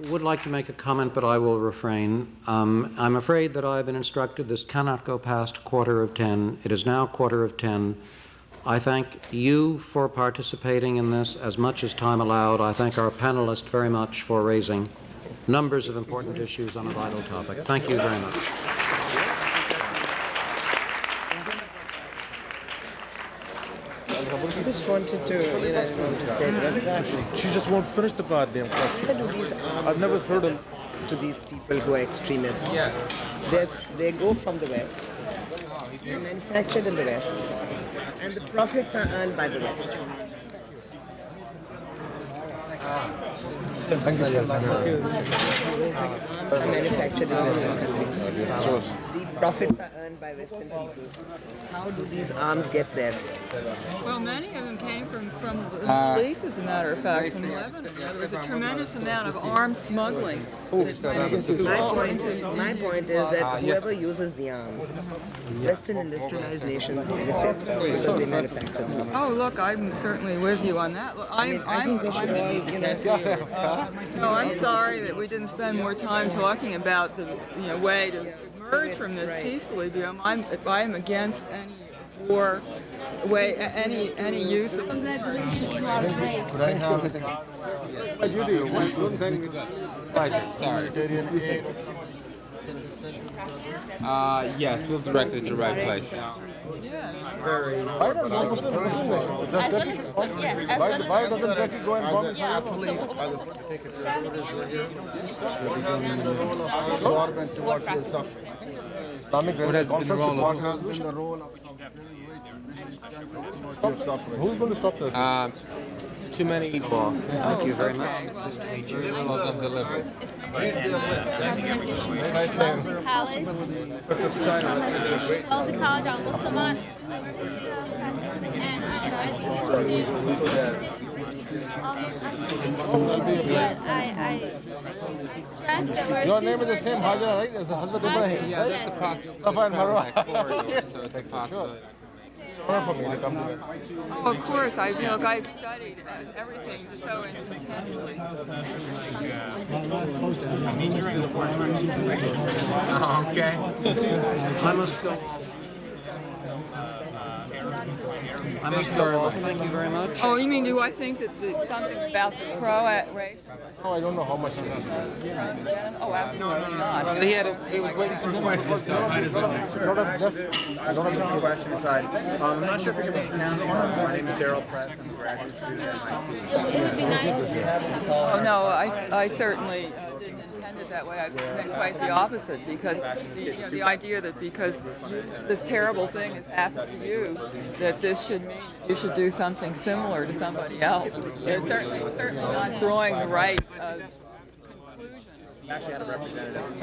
would like to make a comment, but I will refrain. I'm afraid that I've been instructed this cannot go past 10:15. It is now 10:15. I thank you for participating in this as much as time allowed. I thank our panelists very much for raising numbers of important issues on a vital topic. Thank you very much. I just wanted to, say that. She just won't finish the goddamn question. I've never heard of to these people who are extremists. Yes. They go from the West, they're manufactured in the West, and the profits are earned by the West. Arms are manufactured in Western countries. The profits are earned by Western people. How do these arms get there? Well, many of them came from the Middle East, as a matter of fact, from Lebanon. There was a tremendous amount of arms smuggling. My point is that whoever uses the arms, Western industrialized nations benefit because they manufacture them. Oh, look, I'm certainly with you on that. Look, I think we should all, No, I'm sorry that we didn't spend more time talking about the way to emerge from this peacefully. I'm against any war, any use of. Congratulations, you are brave. Could I have humanitarian aid? Yes, we'll direct it to the right place. Why doesn't Turkey go and bomb Israel? Absorbent towards the suffering. Islamic What has been the role what of has been the role of suffering? Who's going to stop that? Too many people. Thank you very much. Very little of them delivered. Wellesley College on Muslimat. And as you I stress that we're Your name is the same Hajar, right? As Hazrat Ibrahim. Yeah, that's a possibility. Safa and Marwa. So it's a possibility. Oh, of course. I've studied everything so intensely. Oh, okay. I must go. I must go off. Thank you very much. Oh, you mean, do I think that something about the Croat race? Oh, I don't know how much it is. Oh, absolutely not. He was waiting for questions, so might as well. I don't have a question aside. I'm not sure if you're going to count. My name is Daryl Press. I'm a graduate student at MIT. It would be nice. Oh, no, I certainly didn't intend it that way. I meant quite the opposite, because the idea that because this terrible thing has happened to you, that this should mean you should do something similar to somebody else. It's certainly not drawing the right conclusion. We actually had a representative from